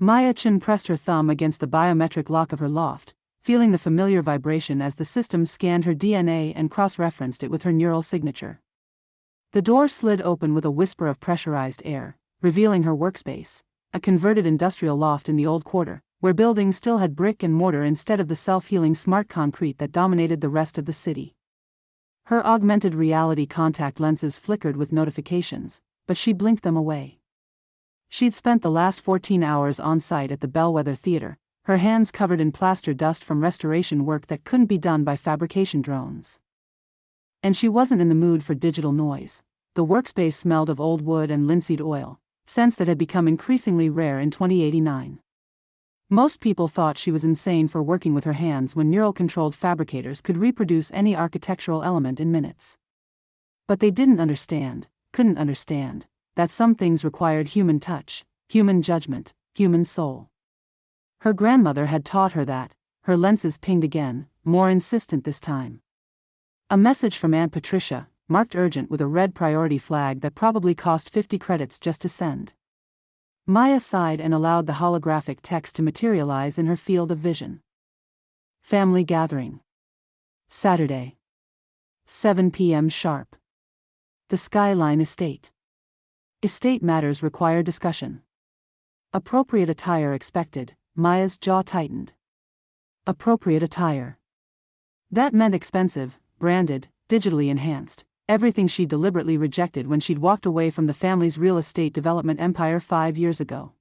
Maya Chen pressed her thumb against the biometric lock of her loft, feeling the familiar vibration as the system scanned her DNA and cross-referenced it with her neural signature. The door slid open with a whisper of pressurized air, revealing her workspace, a converted industrial loft in the old quarter, where buildings still had brick and mortar instead of the self-healing smart concrete that dominated the rest of the city. Her augmented reality contact lenses flickered with notifications, but she blinked them away. She'd spent the last 14 hours on site at the Bellwether Theater, her hands covered in plaster dust from restoration work that couldn't be done by fabrication drones. And she wasn't in the mood for digital noise. The workspace smelled of old wood and linseed oil, scents that had become increasingly rare in 2089. Most people thought she was insane for working with her hands when neural-controlled fabricators could reproduce any architectural element in minutes. But they couldn't understand, that some things required human touch, human judgment, human soul. Her grandmother had taught her that. Her lenses pinged again, more insistent this time. A message from Aunt Patricia, marked urgent with a red priority flag that probably cost 50 credits just to send. Maya sighed and allowed the holographic text to materialize in her field of vision. Family gathering. Saturday. 7 p.m. sharp. The Skyline Estate. Estate matters require discussion. Appropriate attire expected. Maya's jaw tightened. Appropriate attire. That meant expensive, branded, digitally enhanced, everything she deliberately rejected when she'd walked away from the family's real estate development empire 5 years ago.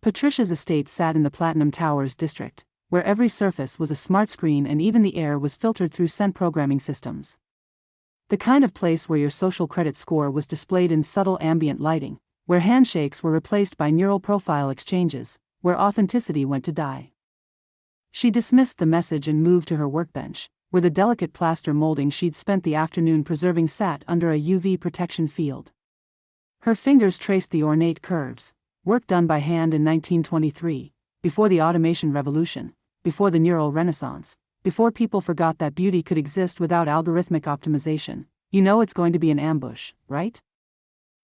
Patricia's estate sat in the Platinum Towers district, where every surface was a smart screen and even the air was filtered through scent programming systems. The kind of place where your social credit score was displayed in subtle ambient lighting, where handshakes were replaced by neural profile exchanges, where authenticity went to die. She dismissed the message and moved to her workbench, where the delicate plaster molding she'd spent the afternoon preserving sat under a UV protection field. Her fingers traced the ornate curves, work done by hand in 1923, before the automation revolution, before the neural renaissance, before people forgot that beauty could exist without algorithmic optimization. You know it's going to be an ambush, right?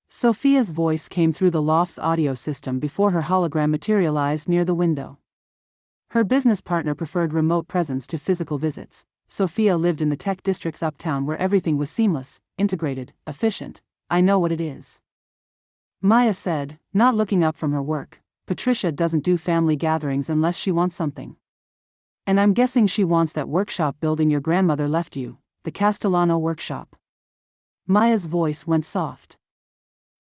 Sophia's voice came through the loft's audio system before her hologram materialized near the window. Her business partner preferred remote presence to physical visits. Sophia lived in the tech district's uptown where everything was seamless, integrated, efficient. I know what it is. Maya said, not looking up from her work. Patricia doesn't do family gatherings unless she wants something. And I'm guessing she wants that workshop building your grandmother left you, the Castellano workshop. Maya's voice went soft.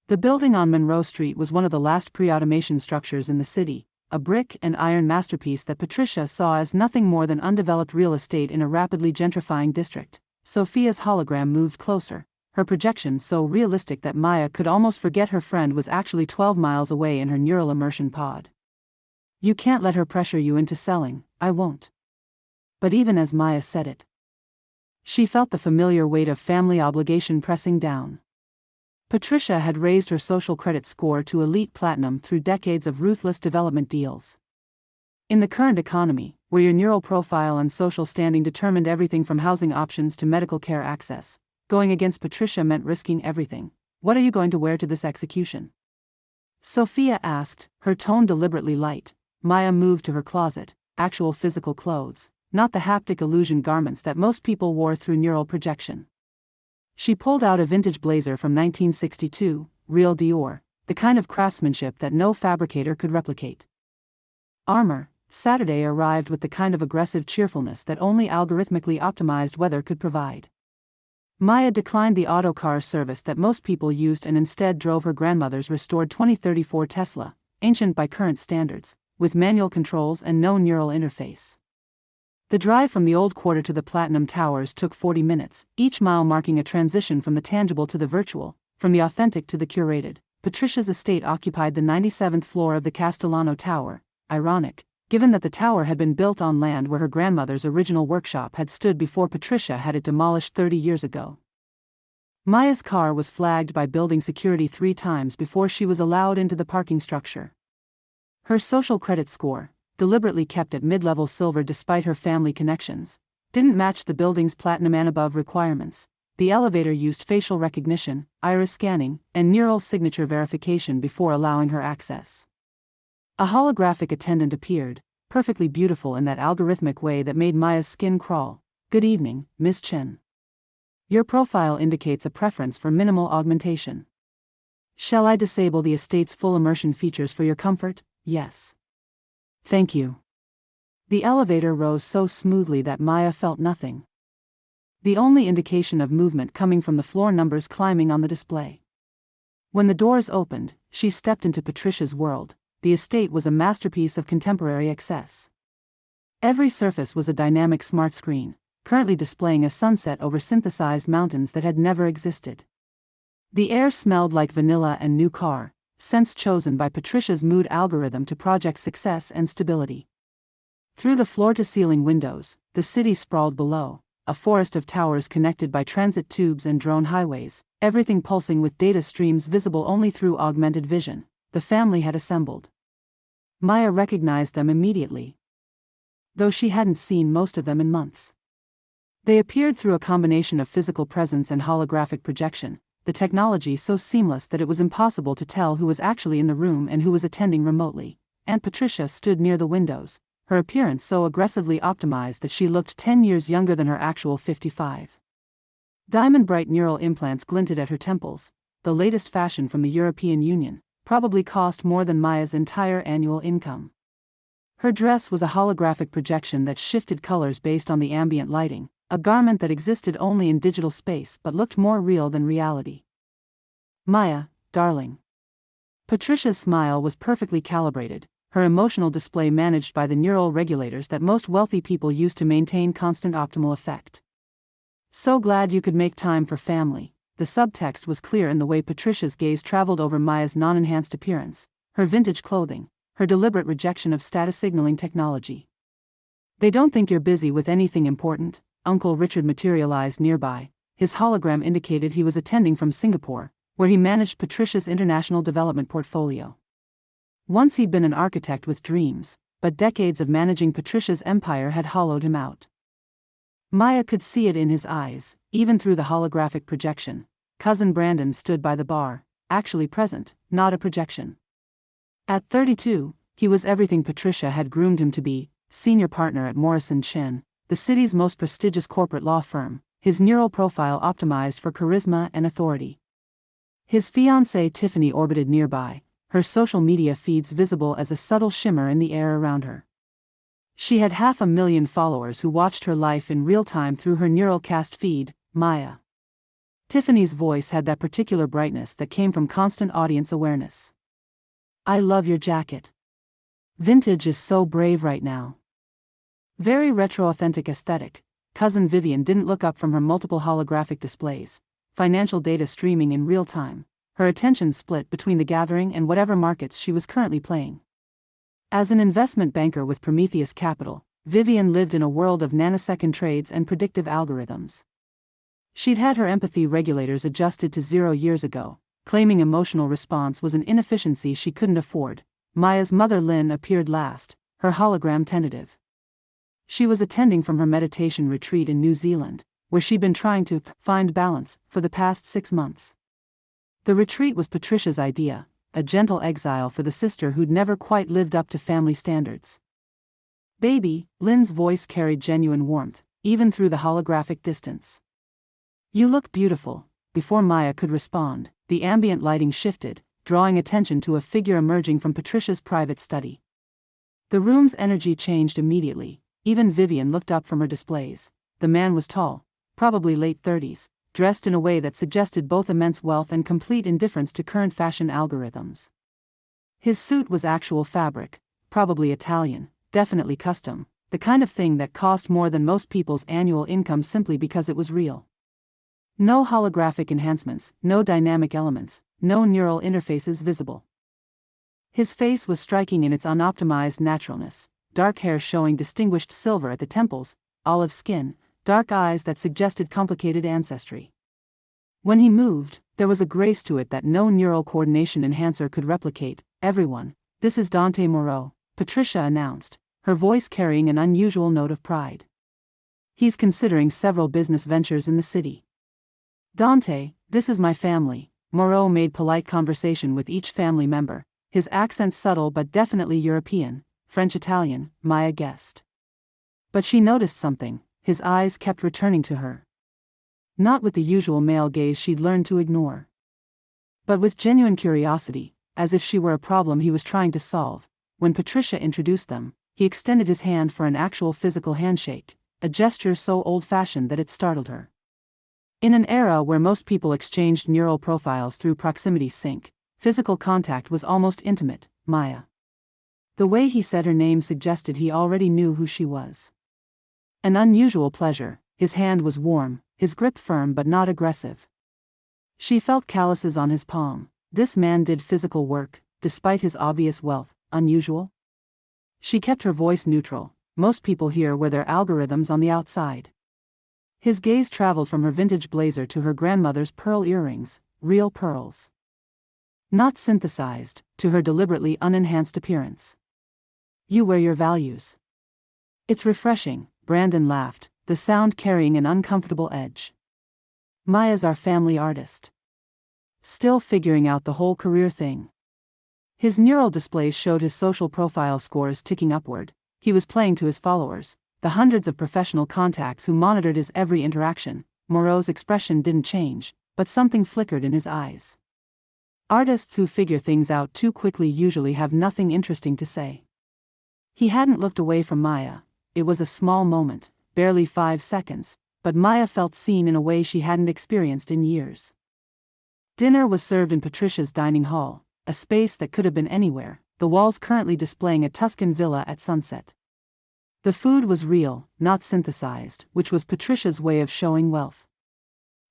The building on Monroe Street was one of the last pre-automation structures in the city, a brick and iron masterpiece that Patricia saw as nothing more than undeveloped real estate in a rapidly gentrifying district. Sophia's hologram moved closer, her projection so realistic that Maya could almost forget her friend was actually 12 miles away in her neural immersion pod. You can't let her pressure you into selling. I won't. But even as Maya said it, she felt the familiar weight of family obligation pressing down. Patricia had raised her social credit score to elite platinum through decades of ruthless development deals. In the current economy, where your neural profile and social standing determined everything from housing options to medical care access, going against Patricia meant risking everything. What are you going to wear to this execution? Sophia asked, her tone deliberately light. Maya moved to her closet, actual physical clothes, not the haptic illusion garments that most people wore through neural projection. She pulled out a vintage blazer from 1962, real Dior, the kind of craftsmanship that no fabricator could replicate. Armor. Saturday arrived with the kind of aggressive cheerfulness that only algorithmically optimized weather could provide. Maya declined the auto car service that most people used and instead drove her grandmother's restored 2034 Tesla, ancient by current standards, with manual controls and no neural interface. The drive from the old quarter to the Platinum Towers took 40 minutes, each mile marking a transition from the tangible to the virtual, from the authentic to the curated. Patricia's estate occupied the 97th floor of the Castellano Tower, ironic, given that the tower had been built on land where her grandmother's original workshop had stood before Patricia had it demolished 30 years ago. Maya's car was flagged by building security 3 times before she was allowed into the parking structure. Her social credit score, deliberately kept at mid-level silver despite her family connections, didn't match the building's platinum and above requirements. The elevator used facial recognition, iris scanning, and neural signature verification before allowing her access. A holographic attendant appeared, perfectly beautiful in that algorithmic way that made Maya's skin crawl. "Good evening, Miss Chen. Your profile indicates a preference for minimal augmentation. Shall I disable the estate's full immersion features for your comfort?" "Yes. Thank you." The elevator rose so smoothly that Maya felt nothing. The only indication of movement coming from the floor numbers climbing on the display. When the doors opened, she stepped into Patricia's world. The estate was a masterpiece of contemporary excess. Every surface was a dynamic smart screen, currently displaying a sunset over synthesized mountains that had never existed. The air smelled like vanilla and new car, scents chosen by Patricia's mood algorithm to project success and stability. Through the floor-to-ceiling windows, the city sprawled below, a forest of towers connected by transit tubes and drone highways, everything pulsing with data streams visible only through augmented vision. The family had assembled. Maya recognized them immediately, though she hadn't seen most of them in months. They appeared through a combination of physical presence and holographic projection, the technology so seamless that it was impossible to tell who was actually in the room and who was attending remotely. Aunt Patricia stood near the windows, her appearance so aggressively optimized that she looked 10 years younger than her actual 55. Diamond-bright neural implants glinted at her temples, the latest fashion from the European Union, probably cost more than Maya's entire annual income. Her dress was a holographic projection that shifted colors based on the ambient lighting, a garment that existed only in digital space but looked more real than reality. "Maya, darling." Patricia's smile was perfectly calibrated, her emotional display managed by the neural regulators that most wealthy people use to maintain constant optimal effect. "So glad you could make time for family." The subtext was clear in the way Patricia's gaze traveled over Maya's non-enhanced appearance, her vintage clothing, her deliberate rejection of status signaling technology. "They don't think you're busy with anything important." Uncle Richard materialized nearby. His hologram indicated he was attending from Singapore, where he managed Patricia's international development portfolio. Once he'd been an architect with dreams, but decades of managing Patricia's empire had hollowed him out. Maya could see it in his eyes, even through the holographic projection. Cousin Brandon stood by the bar, actually present, not a projection. At 32, he was everything Patricia had groomed him to be, senior partner at Morrison Chen, the city's most prestigious corporate law firm, his neural profile optimized for charisma and authority. His fiancée Tiffany orbited nearby, her social media feeds visible as a subtle shimmer in the air around her. She had 500,000 followers who watched her life in real time through her neural cast feed, Maya. Tiffany's voice had that particular brightness that came from constant audience awareness. "I love your jacket. Vintage is so brave right now." Very retro-authentic aesthetic. Cousin Vivian didn't look up from her multiple holographic displays, financial data streaming in real time, her attention split between the gathering and whatever markets she was currently playing. As an investment banker with Prometheus Capital, Vivian lived in a world of nanosecond trades and predictive algorithms. She'd had her empathy regulators adjusted to 0 years ago, claiming emotional response was an inefficiency she couldn't afford. Maya's mother Lynn appeared last, her hologram tentative. She was attending from her meditation retreat in New Zealand, where she'd been trying to find balance for the past 6 months. The retreat was Patricia's idea, a gentle exile for the sister who'd never quite lived up to family standards. "Baby," Lynn's voice carried genuine warmth, even through the holographic distance. "You look beautiful." Before Maya could respond, the ambient lighting shifted, drawing attention to a figure emerging from Patricia's private study. The room's energy changed immediately. Even Vivian looked up from her displays. The man was tall, probably late 30s, dressed in a way that suggested both immense wealth and complete indifference to current fashion algorithms. His suit was actual fabric, probably Italian, definitely custom, the kind of thing that cost more than most people's annual income simply because it was real. No holographic enhancements, no dynamic elements, no neural interfaces visible. His face was striking in its unoptimized naturalness, dark hair showing distinguished silver at the temples, olive skin, dark eyes that suggested complicated ancestry. When he moved, there was a grace to it that no neural coordination enhancer could replicate. "Everyone, this is Dante Moreau," Patricia announced, her voice carrying an unusual note of pride. "He's considering several business ventures in the city." "Dante, this is my family." Moreau made polite conversation with each family member, his accent subtle but definitely European, French-Italian, Maya guessed. But she noticed something, his eyes kept returning to her. Not with the usual male gaze she'd learned to ignore, but with genuine curiosity, as if she were a problem he was trying to solve. When Patricia introduced them, he extended his hand for an actual physical handshake, a gesture so old-fashioned that it startled her. In an era where most people exchanged neural profiles through proximity sync, physical contact was almost intimate. Maya. The way he said her name suggested he already knew who she was. An unusual pleasure. His hand was warm, his grip firm but not aggressive. She felt calluses on his palm. This man did physical work, despite his obvious wealth. Unusual? She kept her voice neutral. Most people here wear their algorithms on the outside. His gaze traveled from her vintage blazer to her grandmother's pearl earrings, real pearls. Not synthesized, to her deliberately unenhanced appearance. You wear your values. It's refreshing, Brandon laughed, the sound carrying an uncomfortable edge. Maya's our family artist. Still figuring out the whole career thing. His neural displays showed his social profile scores ticking upward. He was playing to his followers, the hundreds of professional contacts who monitored his every interaction. Moreau's expression didn't change, but something flickered in his eyes. Artists who figure things out too quickly usually have nothing interesting to say. He hadn't looked away from Maya. It was a small moment, barely 5 seconds, but Maya felt seen in a way she hadn't experienced in years. Dinner was served in Patricia's dining hall, a space that could have been anywhere, the walls currently displaying a Tuscan villa at sunset. The food was real, not synthesized, which was Patricia's way of showing wealth.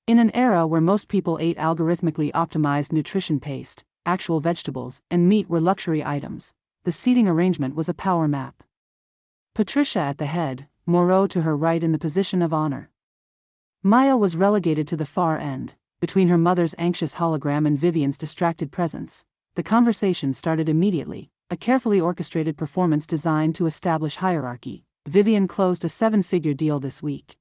In an era where most people ate algorithmically optimized nutrition paste, actual vegetables and meat were luxury items, the seating arrangement was a power map. Patricia at the head, Moreau to her right in the position of honor. Maya was relegated to the far end, between her mother's anxious hologram and Vivian's distracted presence. The conversation started immediately, a carefully orchestrated performance designed to establish hierarchy. Vivian closed a 7-figure deal this week.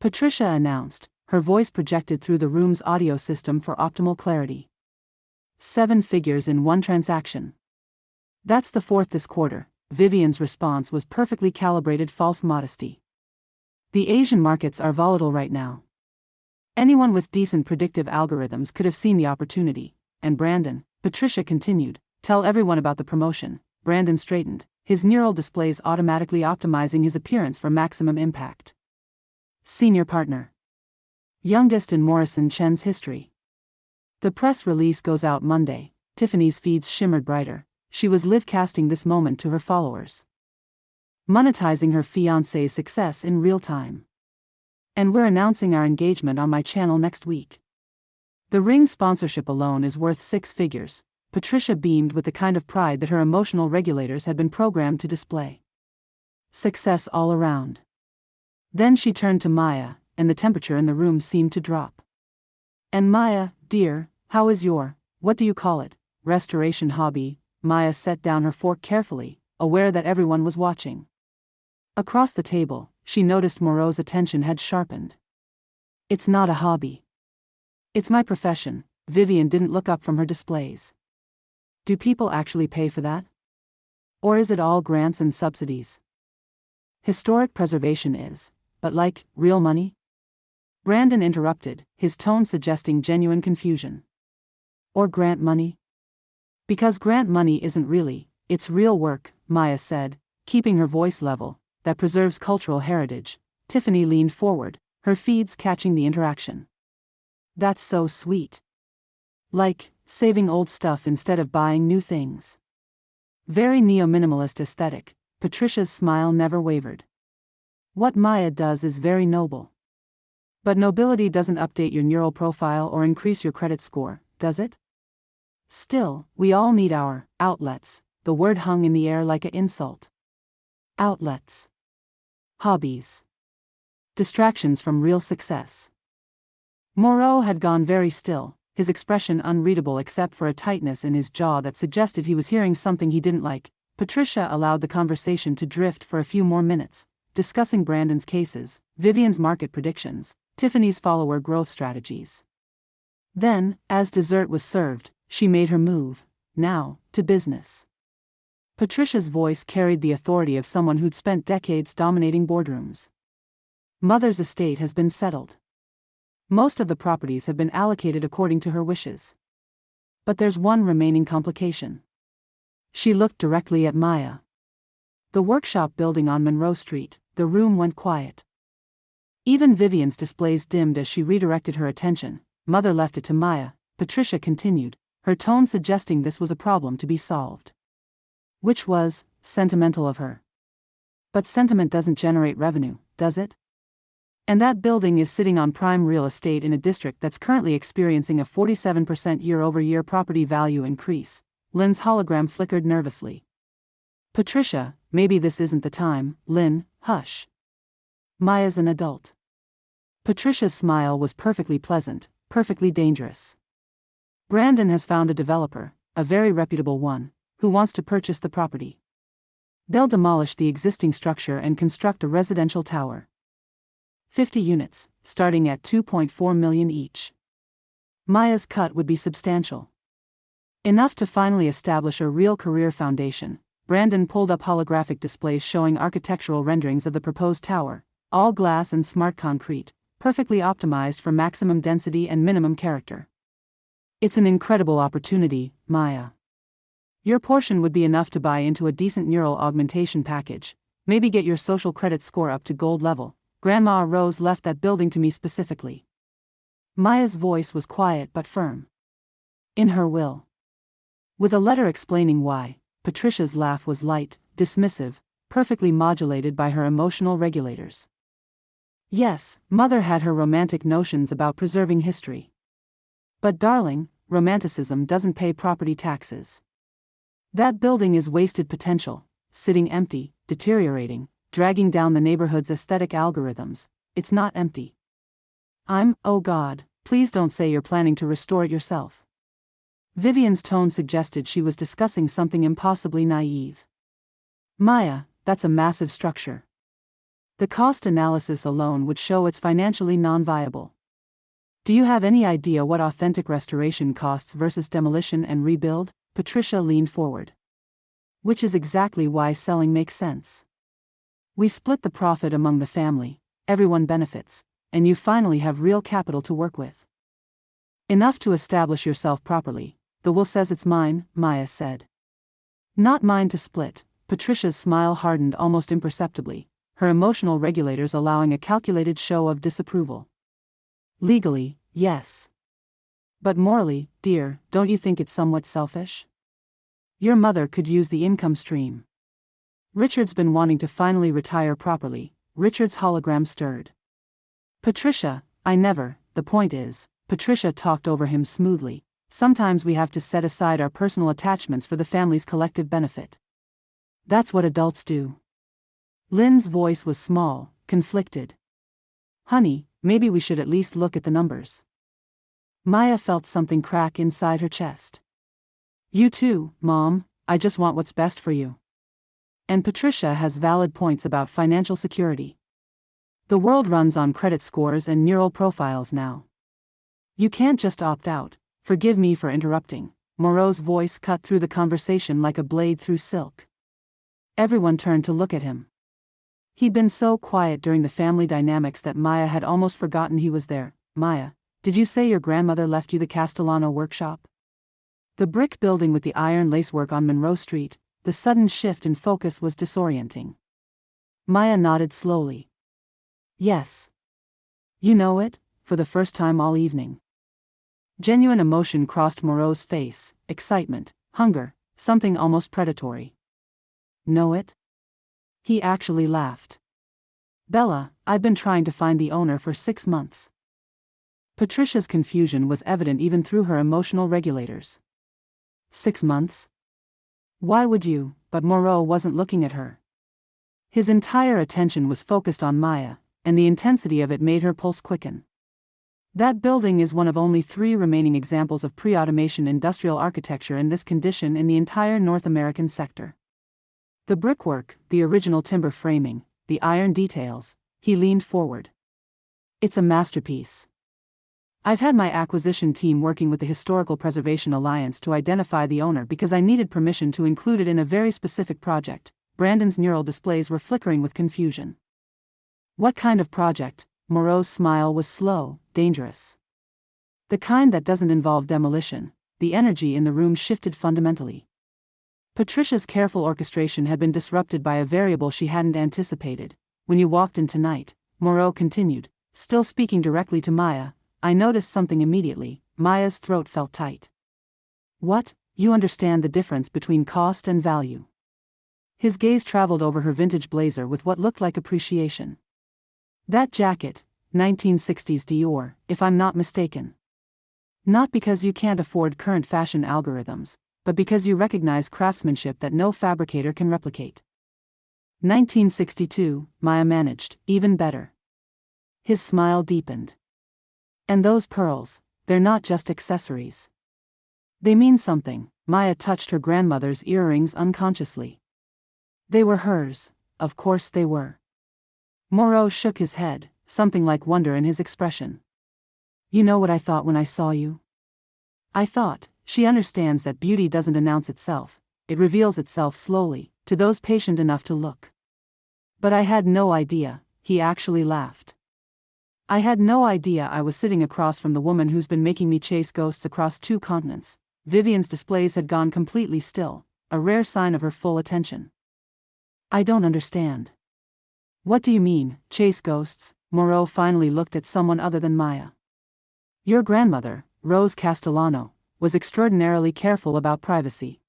Patricia announced, her voice projected through the room's audio system for optimal clarity. 7 figures in one transaction. That's the 4th this quarter. Vivian's response was perfectly calibrated false modesty. The Asian markets are volatile right now. Anyone with decent predictive algorithms could have seen the opportunity. And Brandon, Patricia continued, tell everyone about the promotion. Brandon straightened, his neural displays automatically optimizing his appearance for maximum impact. Senior partner. Youngest in Morrison Chen's history. The press release goes out Monday. Tiffany's feeds shimmered brighter. She was live casting this moment to her followers. Monetizing her fiancé's success in real time. And we're announcing our engagement on my channel next week. The ring sponsorship alone is worth 6 figures. Patricia beamed with the kind of pride that her emotional regulators had been programmed to display. Success all around. Then she turned to Maya, and the temperature in the room seemed to drop. And Maya, dear, how is your, what do you call it, restoration hobby? Maya set down her fork carefully, aware that everyone was watching. Across the table, she noticed Moreau's attention had sharpened. It's not a hobby. It's my profession. Vivian didn't look up from her displays. Do people actually pay for that? Or is it all grants and subsidies? Historic preservation is, but like, real money? Brandon interrupted, his tone suggesting genuine confusion. Or grant money? Because grant money isn't really, it's real work, Maya said, keeping her voice level, that preserves cultural heritage. Tiffany leaned forward, her feeds catching the interaction. That's so sweet. Like, saving old stuff instead of buying new things. Very neo-minimalist aesthetic. Patricia's smile never wavered. What Maya does is very noble. But nobility doesn't update your neural profile or increase your credit score, does it? Still, we all need our outlets. The word hung in the air like an insult. Outlets. Hobbies. Distractions from real success. Moreau had gone very still, his expression unreadable except for a tightness in his jaw that suggested he was hearing something he didn't like. Patricia allowed the conversation to drift for a few more minutes, discussing Brandon's cases, Vivian's market predictions, Tiffany's follower growth strategies. Then, as dessert was served, she made her move. Now, to business. Patricia's voice carried the authority of someone who'd spent decades dominating boardrooms. Mother's estate has been settled. Most of the properties have been allocated according to her wishes. But there's one remaining complication. She looked directly at Maya. The workshop building on Monroe Street, the room went quiet. Even Vivian's displays dimmed as she redirected her attention. Mother left it to Maya, Patricia continued, her tone suggesting this was a problem to be solved. Which was sentimental of her. But sentiment doesn't generate revenue, does it? And that building is sitting on prime real estate in a district that's currently experiencing a 47% year-over-year property value increase. Lynn's hologram flickered nervously. Patricia, maybe this isn't the time. Lynn, hush. Maya's an adult. Patricia's smile was perfectly pleasant, perfectly dangerous. Brandon has found a developer, a very reputable one, who wants to purchase the property. They'll demolish the existing structure and construct a residential tower. 50 units, starting at $2.4 million each. Maya's cut would be substantial. Enough to finally establish a real career foundation. Brandon pulled up holographic displays showing architectural renderings of the proposed tower, all glass and smart concrete, perfectly optimized for maximum density and minimum character. It's an incredible opportunity, Maya. Your portion would be enough to buy into a decent neural augmentation package, maybe get your social credit score up to gold level. Grandma Rose left that building to me specifically. Maya's voice was quiet but firm. In her will. With a letter explaining why, Patricia's laugh was light, dismissive, perfectly modulated by her emotional regulators. Yes, Mother had her romantic notions about preserving history. But darling, romanticism doesn't pay property taxes. That building is wasted potential, sitting empty, deteriorating, dragging down the neighborhood's aesthetic algorithms. It's not empty. Oh God, please don't say you're planning to restore it yourself. Vivian's tone suggested she was discussing something impossibly naive. Maya, that's a massive structure. The cost analysis alone would show it's financially non-viable. Do you have any idea what authentic restoration costs versus demolition and rebuild? Patricia leaned forward. Which is exactly why selling makes sense. We split the profit among the family, everyone benefits, and you finally have real capital to work with. Enough to establish yourself properly. The will says it's mine, Maya said. Not mine to split. Patricia's smile hardened almost imperceptibly, her emotional regulators allowing a calculated show of disapproval. Legally, yes. But morally, dear, don't you think it's somewhat selfish? Your mother could use the income stream. Richard's been wanting to finally retire properly. Richard's hologram stirred. Patricia, the point is, Patricia talked over him smoothly, sometimes we have to set aside our personal attachments for the family's collective benefit. That's what adults do. Lynn's voice was small, conflicted. Honey, maybe we should at least look at the numbers. Maya felt something crack inside her chest. You too, Mom, I just want what's best for you. And Patricia has valid points about financial security. The world runs on credit scores and neural profiles now. You can't just opt out. Forgive me for interrupting. Moreau's voice cut through the conversation like a blade through silk. Everyone turned to look at him. He'd been so quiet during the family dynamics that Maya had almost forgotten he was there. Maya, did you say your grandmother left you the Castellano workshop? The brick building with the iron lacework on Monroe Street. The sudden shift in focus was disorienting. Maya nodded slowly. Yes. You know it, for the first time all evening. Genuine emotion crossed Moreau's face, excitement, hunger, something almost predatory. Know it? He actually laughed. Bella, I've been trying to find the owner for 6 months. Patricia's confusion was evident even through her emotional regulators. 6 months? Why would you? But Moreau wasn't looking at her. His entire attention was focused on Maya, and the intensity of it made her pulse quicken. That building is one of only 3 remaining examples of pre-automation industrial architecture in this condition in the entire North American sector. The brickwork, the original timber framing, the iron details. He leaned forward. It's a masterpiece. I've had my acquisition team working with the Historical Preservation Alliance to identify the owner because I needed permission to include it in a very specific project. Brandon's neural displays were flickering with confusion. What kind of project? Moreau's smile was slow, dangerous. The kind that doesn't involve demolition. The energy in the room shifted fundamentally. Patricia's careful orchestration had been disrupted by a variable she hadn't anticipated. When you walked in tonight, Moreau continued, still speaking directly to Maya, I noticed something immediately. Maya's throat felt tight. What? You understand the difference between cost and value? His gaze traveled over her vintage blazer with what looked like appreciation. That jacket, 1960s Dior, if I'm not mistaken. Not because you can't afford current fashion algorithms, but because you recognize craftsmanship that no fabricator can replicate. 1962, Maya managed, even better. His smile deepened. And those pearls, they're not just accessories. They mean something. Maya touched her grandmother's earrings unconsciously. They were hers, of course they were. Moreau shook his head, something like wonder in his expression. You know what I thought when I saw you? I thought, she understands that beauty doesn't announce itself, it reveals itself slowly, to those patient enough to look. But I had no idea, he actually laughed. I had no idea I was sitting across from the woman who's been making me chase ghosts across 2 continents. Vivian's displays had gone completely still, a rare sign of her full attention. I don't understand. What do you mean, chase ghosts? Moreau finally looked at someone other than Maya. Your grandmother, Rose Castellano, was extraordinarily careful about privacy.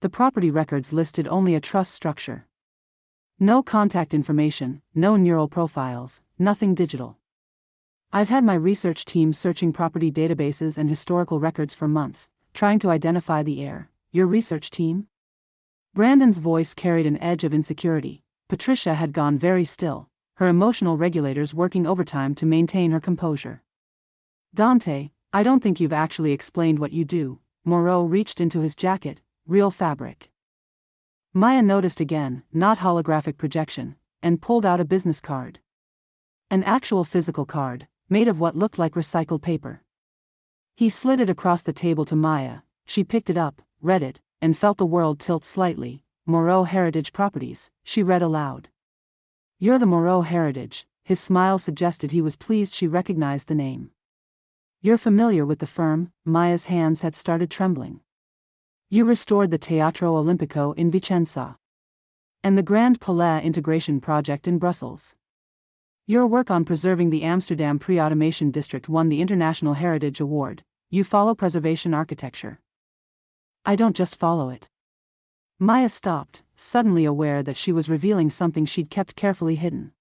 The property records listed only a trust structure. No contact information, no neural profiles, nothing digital. I've had my research team searching property databases and historical records for months, trying to identify the heir. Your research team? Brandon's voice carried an edge of insecurity. Patricia had gone very still, her emotional regulators working overtime to maintain her composure. Dante, I don't think you've actually explained what you do. Moreau reached into his jacket, real fabric. Maya noticed again, not holographic projection, and pulled out a business card. An actual physical card, made of what looked like recycled paper. He slid it across the table to Maya. She picked it up, read it, and felt the world tilt slightly. Moreau Heritage Properties, she read aloud. You're the Moreau Heritage. His smile suggested he was pleased she recognized the name. You're familiar with the firm? Maya's hands had started trembling. You restored the Teatro Olimpico in Vicenza. And the Grand Palais Integration Project in Brussels. Your work on preserving the Amsterdam Pre-Automation District won the International Heritage Award. You follow preservation architecture. I don't just follow it. Maya stopped, suddenly aware that she was revealing something she'd kept carefully hidden.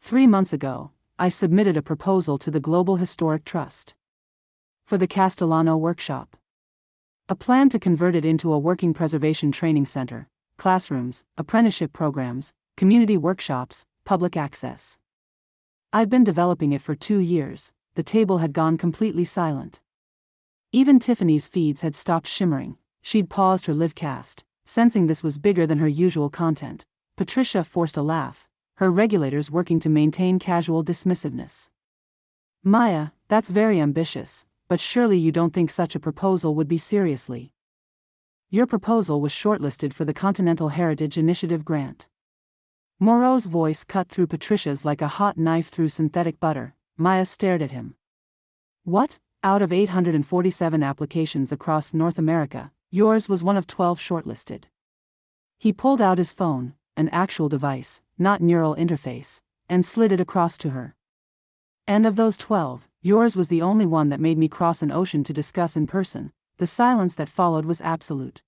3 months ago, I submitted a proposal to the Global Historic Trust. For the Castellano workshop. A plan to convert it into a working preservation training center, classrooms, apprenticeship programs, community workshops, public access. I've been developing it for 2 years. The table had gone completely silent. Even Tiffany's feeds had stopped shimmering. She'd paused her live cast, sensing this was bigger than her usual content. Patricia forced a laugh, her regulators working to maintain casual dismissiveness. Maya, that's very ambitious, but surely you don't think such a proposal would be seriously. Your proposal was shortlisted for the Continental Heritage Initiative grant. Moreau's voice cut through Patricia's like a hot knife through synthetic butter. Maya stared at him. What? Out of 847 applications across North America, yours was one of 12 shortlisted. He pulled out his phone, an actual device, not neural interface, and slid it across to her. And of those 12, yours was the only one that made me cross an ocean to discuss in person. The silence that followed was absolute.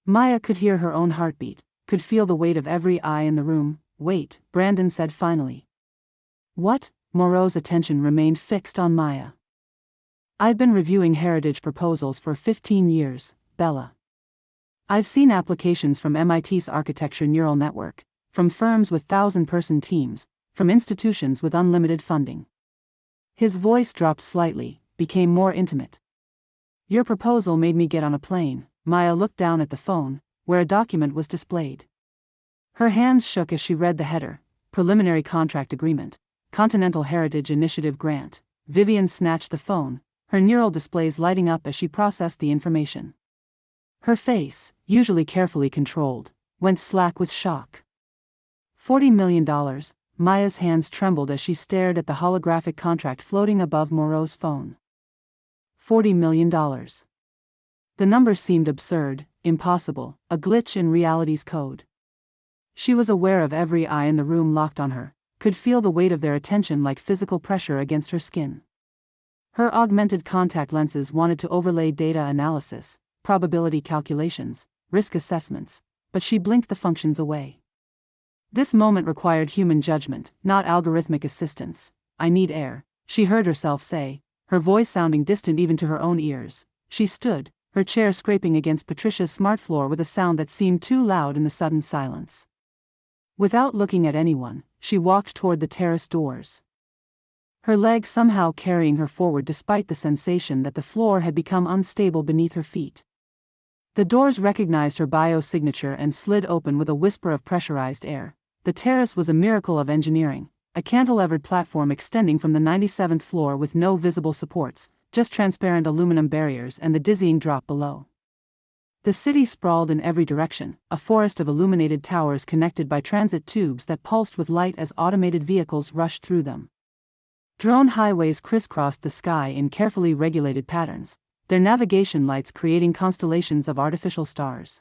Maya could hear her own heartbeat, could feel the weight of every eye in the room. Wait, Brandon said finally. What? Moreau's attention remained fixed on Maya. I've been reviewing heritage proposals for 15 years, Bella. I've seen applications from MIT's Architecture Neural Network, from firms with 1,000-person teams, from institutions with unlimited funding. His voice dropped slightly, became more intimate. Your proposal made me get on a plane. Maya looked down at the phone, where a document was displayed. Her hands shook as she read the header, Preliminary Contract Agreement, Continental Heritage Initiative Grant, Vivian snatched the phone, her neural displays lighting up as she processed the information. Her face, usually carefully controlled, went slack with shock. $40 million, Maya's hands trembled as she stared at the holographic contract floating above Moreau's phone. $40 million. The number seemed absurd, impossible, a glitch in reality's code. She was aware of every eye in the room locked on her, could feel the weight of their attention like physical pressure against her skin. Her augmented contact lenses wanted to overlay data analysis, probability calculations, risk assessments, but she blinked the functions away. This moment required human judgment, not algorithmic assistance. "I need air," she heard herself say, her voice sounding distant even to her own ears. She stood, her chair scraping against Patricia's smart floor with a sound that seemed too loud in the sudden silence. Without looking at anyone, she walked toward the terrace doors. Her legs somehow carrying her forward despite the sensation that the floor had become unstable beneath her feet. The doors recognized her biosignature and slid open with a whisper of pressurized air. The terrace was a miracle of engineering, a cantilevered platform extending from the 97th floor with no visible supports, just transparent aluminum barriers and the dizzying drop below. The city sprawled in every direction, a forest of illuminated towers connected by transit tubes that pulsed with light as automated vehicles rushed through them. Drone highways crisscrossed the sky in carefully regulated patterns, their navigation lights creating constellations of artificial stars.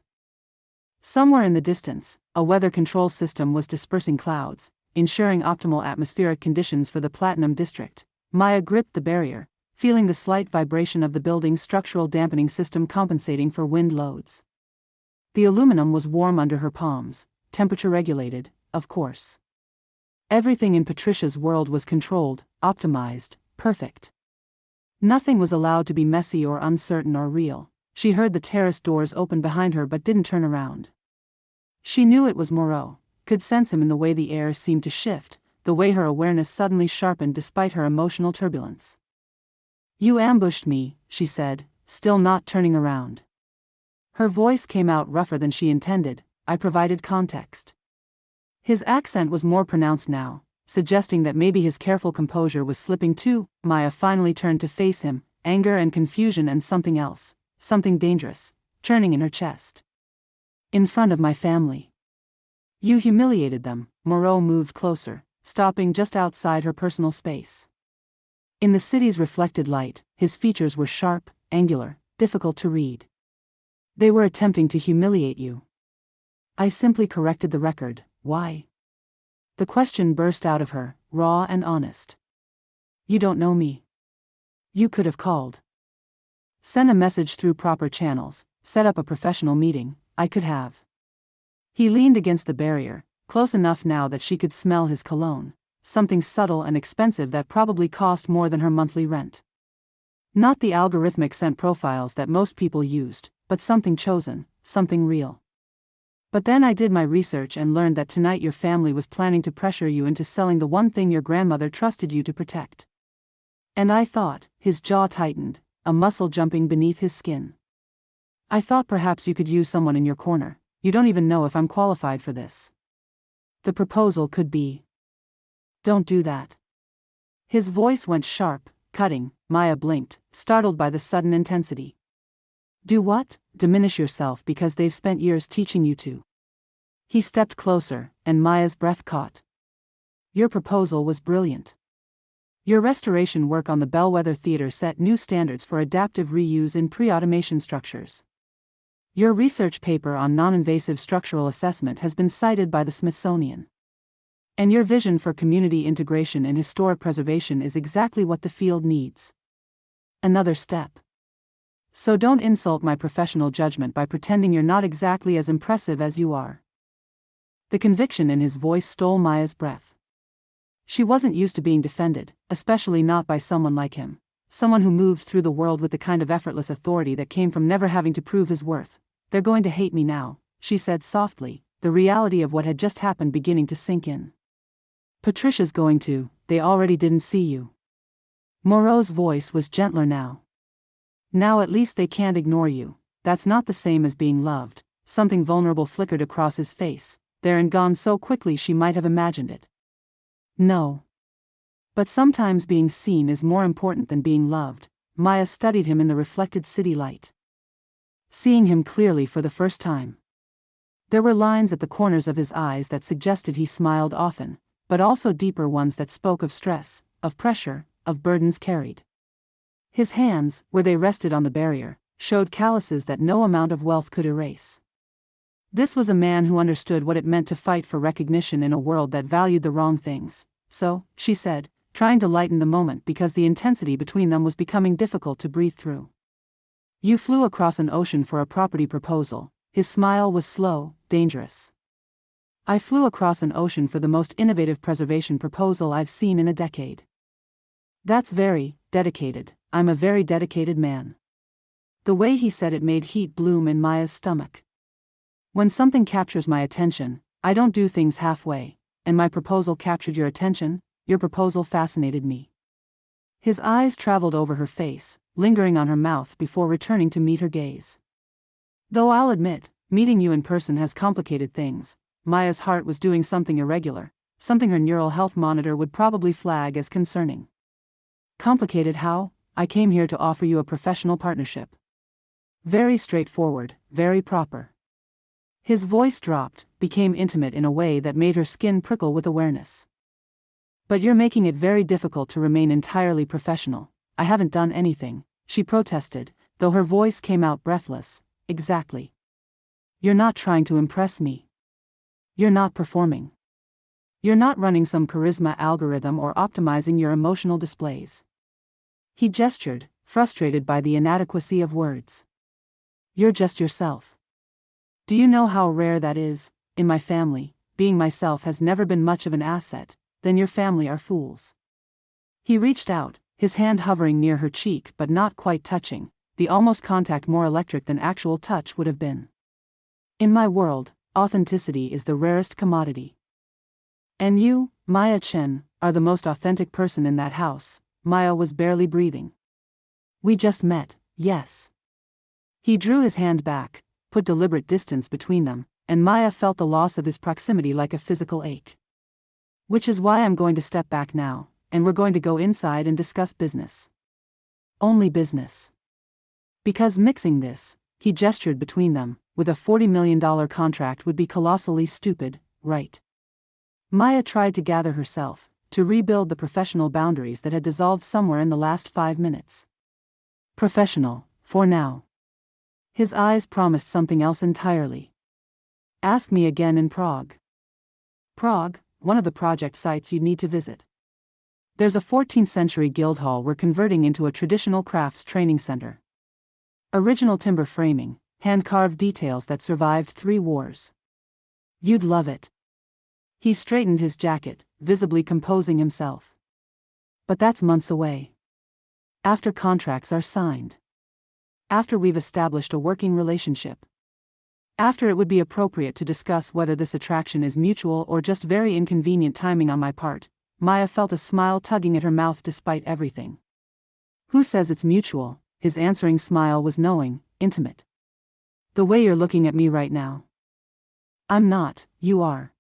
Somewhere in the distance, a weather control system was dispersing clouds, ensuring optimal atmospheric conditions for the Platinum District. Maya gripped the barrier, feeling the slight vibration of the building's structural dampening system compensating for wind loads. The aluminum was warm under her palms, temperature regulated, of course. Everything in Patricia's world was controlled, optimized, perfect. Nothing was allowed to be messy or uncertain or real. She heard the terrace doors open behind her but didn't turn around. She knew it was Moreau, could sense him in the way the air seemed to shift, the way her awareness suddenly sharpened despite her emotional turbulence. "You ambushed me," she said, still not turning around. Her voice came out rougher than she intended. "I provided context." His accent was more pronounced now, suggesting that maybe his careful composure was slipping too. Maya finally turned to face him, anger and confusion and something else, something dangerous, churning in her chest. "In front of my family. You humiliated them." Moreau moved closer, stopping just outside her personal space. In the city's reflected light, his features were sharp, angular, difficult to read. "They were attempting to humiliate you." "I simply corrected the record." "Why?" The question burst out of her, raw and honest. "You don't know me. You could have called. Send a message through proper channels, set up a professional meeting. I could have." He leaned against the barrier, close enough now that she could smell his cologne, something subtle and expensive that probably cost more than her monthly rent. Not the algorithmic scent profiles that most people used, but something chosen, something real. "But then I did my research and learned that tonight your family was planning to pressure you into selling the one thing your grandmother trusted you to protect. And I thought," his jaw tightened, a muscle jumping beneath his skin. "I thought perhaps you could use someone in your corner. You don't even know if I'm qualified for this. The proposal could be." "Don't do that." His voice went sharp, cutting. Maya blinked, startled by the sudden intensity. "Do what?" "Diminish yourself because they've spent years teaching you to." He stepped closer, and Maya's breath caught. "Your proposal was brilliant. Your restoration work on the Bellwether Theater set new standards for adaptive reuse in pre-automation structures. Your research paper on non-invasive structural assessment has been cited by the Smithsonian. And your vision for community integration in historic preservation is exactly what the field needs. Another step. So don't insult my professional judgment by pretending you're not exactly as impressive as you are." The conviction in his voice stole Maya's breath. She wasn't used to being defended, especially not by someone like him, someone who moved through the world with the kind of effortless authority that came from never having to prove his worth. "They're going to hate me now," she said softly, the reality of what had just happened beginning to sink in. "Patricia's going to. They already didn't see you." Moreau's voice was gentler now. "Now at least they can't ignore you. That's not the same as being loved." Something vulnerable flickered across his face, there and gone so quickly she might have imagined it. "No. But sometimes being seen is more important than being loved. Maya studied him in the reflected city light, seeing him clearly for the first time. There were lines at the corners of his eyes that suggested he smiled often, but also deeper ones that spoke of stress, of pressure, of burdens carried. His hands, where they rested on the barrier, showed calluses that no amount of wealth could erase. This was a man who understood what it meant to fight for recognition in a world that valued the wrong things. So, she said, trying to lighten the moment because the intensity between them was becoming difficult to breathe through. You flew across an ocean for a property proposal. His smile was slow, dangerous. I flew across an ocean for the most innovative preservation proposal I've seen in a decade. That's very dedicated. I'm a very dedicated man. The way he said it made heat bloom in Maya's stomach. When something captures my attention, I don't do things halfway, and my proposal captured your attention. Your proposal fascinated me. His eyes traveled over her face, lingering on her mouth before returning to meet her gaze. Though I'll admit, meeting you in person has complicated things. Maya's heart was doing something irregular, something her neural health monitor would probably flag as concerning. Complicated how? I came here to offer you a professional partnership. Very straightforward, very proper. His voice dropped, became intimate in a way that made her skin prickle with awareness. But you're making it very difficult to remain entirely professional. I haven't done anything, she protested, though her voice came out breathless. Exactly. You're not trying to impress me. You're not performing. You're not running some charisma algorithm or optimizing your emotional displays. He gestured, frustrated by the inadequacy of words. You're just yourself. Do you know how rare that is? In my family, being myself has never been much of an asset. Then your family are fools. He reached out, his hand hovering near her cheek but not quite touching, the almost contact more electric than actual touch would have been. In my world, authenticity is the rarest commodity. And you, Maya Chen, are the most authentic person in that house. Maya was barely breathing. We just met, yes. He drew his hand back, put deliberate distance between them, and Maya felt the loss of his proximity like a physical ache. Which is why I'm going to step back now, and we're going to go inside and discuss business. Only business. Because mixing this, he gestured between them, with a $40 million contract would be colossally stupid, right? Maya tried to gather herself, to rebuild the professional boundaries that had dissolved somewhere in the last 5 minutes. Professional, for now. His eyes promised something else entirely. Ask me again in Prague. Prague? One of the project sites you'd need to visit. There's a 14th century guild hall we're converting into a traditional crafts training center. Original timber framing, hand-carved details that survived 3 wars. You'd love it. He straightened his jacket, visibly composing himself. But that's months away. After contracts are signed. After we've established a working relationship. After it would be appropriate to discuss whether this attraction is mutual or just very inconvenient timing on my part. Maya felt a smile tugging at her mouth despite everything. Who says it's mutual? His answering smile was knowing, intimate. The way you're looking at me right now. I'm not, you are.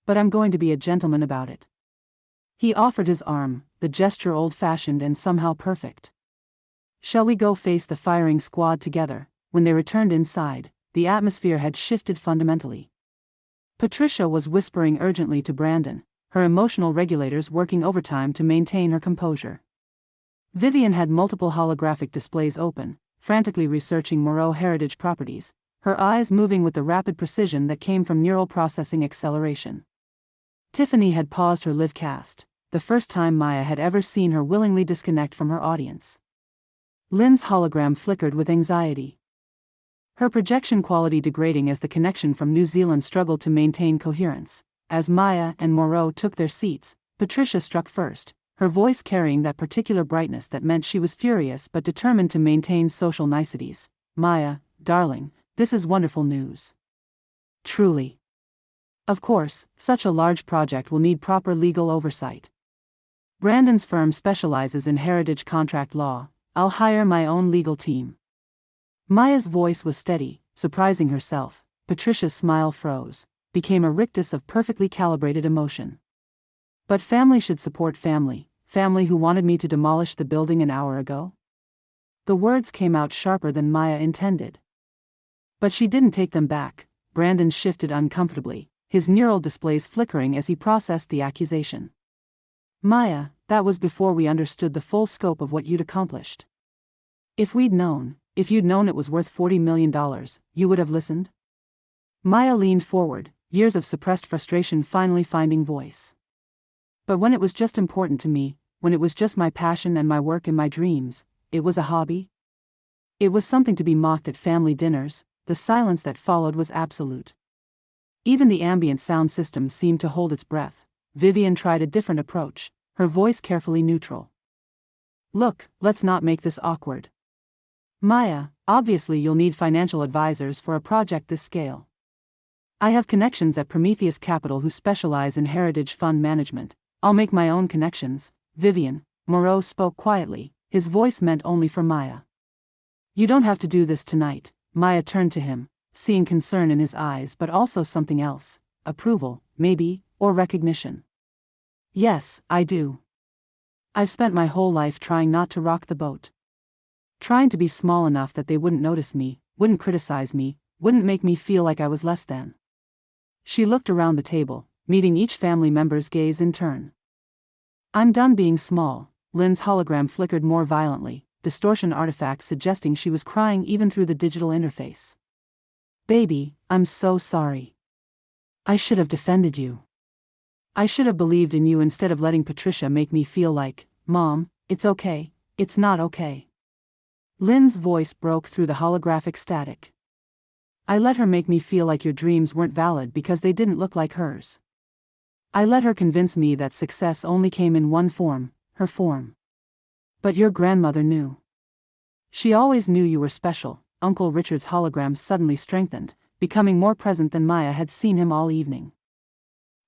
But I'm going to be a gentleman about it. He offered his arm, the gesture old-fashioned and somehow perfect. Shall we go face the firing squad together? When they returned inside, the atmosphere had shifted fundamentally. Patricia was whispering urgently to Brandon, her emotional regulators working overtime to maintain her composure. Vivian had multiple holographic displays open, frantically researching Moreau heritage properties, her eyes moving with the rapid precision that came from neural processing acceleration. Tiffany had paused her live cast, the first time Maya had ever seen her willingly disconnect from her audience. Lynn's hologram flickered with anxiety. Her projection quality degrading as the connection from New Zealand struggled to maintain coherence. As Maya and Moreau took their seats, Patricia struck first, her voice carrying that particular brightness that meant she was furious but determined to maintain social niceties. Maya, darling, this is wonderful news. Truly. Of course, such a large project will need proper legal oversight. Brandon's firm specializes in heritage contract law. I'll hire my own legal team. Maya's voice was steady, surprising herself. Patricia's smile froze, became a rictus of perfectly calibrated emotion. But family should support family, family who wanted me to demolish the building an hour ago? The words came out sharper than Maya intended. But she didn't take them back. Brandon shifted uncomfortably, his neural displays flickering as he processed the accusation. Maya, that was before we understood the full scope of what you'd accomplished. If you'd known it was worth $40 million, you would have listened? Maya leaned forward, years of suppressed frustration finally finding voice. But when it was just important to me, when it was just my passion and my work and my dreams, it was a hobby? It was something to be mocked at family dinners. The silence that followed was absolute. Even the ambient sound system seemed to hold its breath. Vivian tried a different approach, her voice carefully neutral. Look, let's not make this awkward. Maya, obviously you'll need financial advisors for a project this scale. I have connections at Prometheus Capital who specialize in heritage fund management. I'll make my own connections. Vivian, Moreau spoke quietly, his voice meant only for Maya. You don't have to do this tonight. Maya turned to him, seeing concern in his eyes but also something else, approval, maybe, or recognition. Yes, I do. I've spent my whole life trying not to rock the boat. Trying to be small enough that they wouldn't notice me, wouldn't criticize me, wouldn't make me feel like I was less than. She looked around the table, meeting each family member's gaze in turn. I'm done being small. Lynn's hologram flickered more violently, distortion artifacts suggesting she was crying even through the digital interface. Baby, I'm so sorry. I should have defended you. I should have believed in you instead of letting Patricia make me feel like, Mom, it's okay, it's not okay. Lynn's voice broke through the holographic static. I let her make me feel like your dreams weren't valid because they didn't look like hers. I let her convince me that success only came in one form, her form. But your grandmother knew. She always knew you were special. Uncle Richard's hologram suddenly strengthened, becoming more present than Maya had seen him all evening.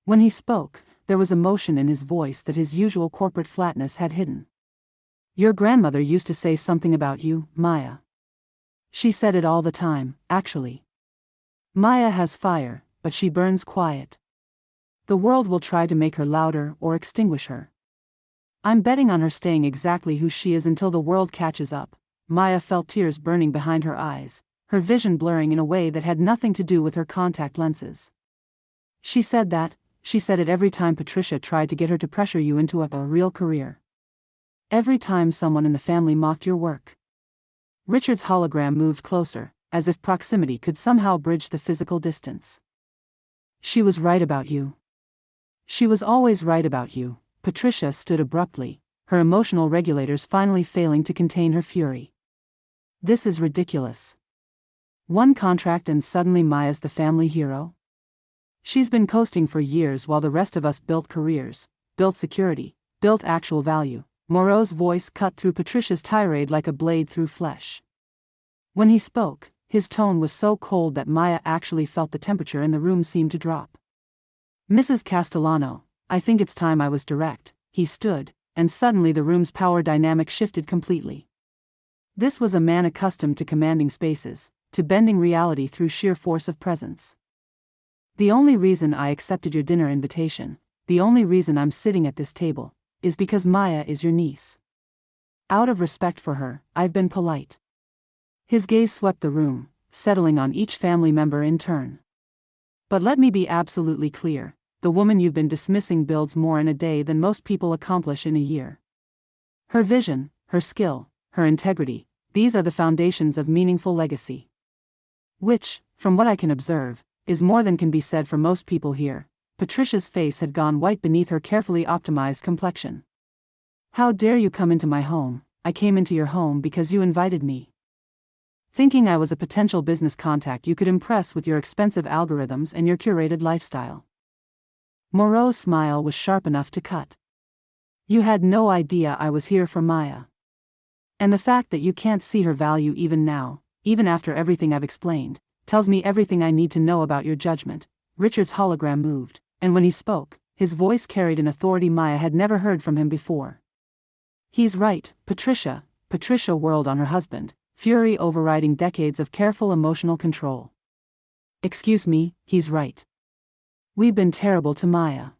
When he spoke, there was emotion in his voice that his usual corporate flatness had hidden. Your grandmother used to say something about you, Maya. She said it all the time, actually. Maya has fire, but she burns quiet. The world will try to make her louder or extinguish her. I'm betting on her staying exactly who she is until the world catches up. Maya felt tears burning behind her eyes, her vision blurring in a way that had nothing to do with her contact lenses. She said it every time Patricia tried to get her to pressure you into a real career. Every time someone in the family mocked your work. Richard's hologram moved closer, as if proximity could somehow bridge the physical distance. She was right about you. She was always right about you. Patricia stood abruptly, her emotional regulators finally failing to contain her fury. This is ridiculous. One contract and suddenly Maya's the family hero? She's been coasting for years while the rest of us built careers, built security, built actual value. Moreau's voice cut through Patricia's tirade like a blade through flesh. When he spoke, his tone was so cold that Maya actually felt the temperature in the room seem to drop. Mrs. Castellano, I think it's time I was direct. He stood, and suddenly the room's power dynamic shifted completely. This was a man accustomed to commanding spaces, to bending reality through sheer force of presence. The only reason I accepted your dinner invitation, the only reason I'm sitting at this table, is because Maya is your niece. Out of respect for her, I've been polite. His gaze swept the room, settling on each family member in turn. But let me be absolutely clear. The woman you've been dismissing builds more in a day than most people accomplish in a year. Her vision, her skill, her integrity, these are the foundations of meaningful legacy. Which, from what I can observe, is more than can be said for most people here. Patricia's face had gone white beneath her carefully optimized complexion. How dare you come into my home? I came into your home because you invited me. Thinking I was a potential business contact you could impress with your expensive algorithms and your curated lifestyle. Moreau's smile was sharp enough to cut. You had no idea I was here for Maya. And the fact that you can't see her value even now, even after everything I've explained, tells me everything I need to know about your judgment. Richard's hologram moved, and when he spoke, his voice carried an authority Maya had never heard from him before. He's right, Patricia. Patricia whirled on her husband, fury overriding decades of careful emotional control. Excuse me, he's right. We've been terrible to Maya.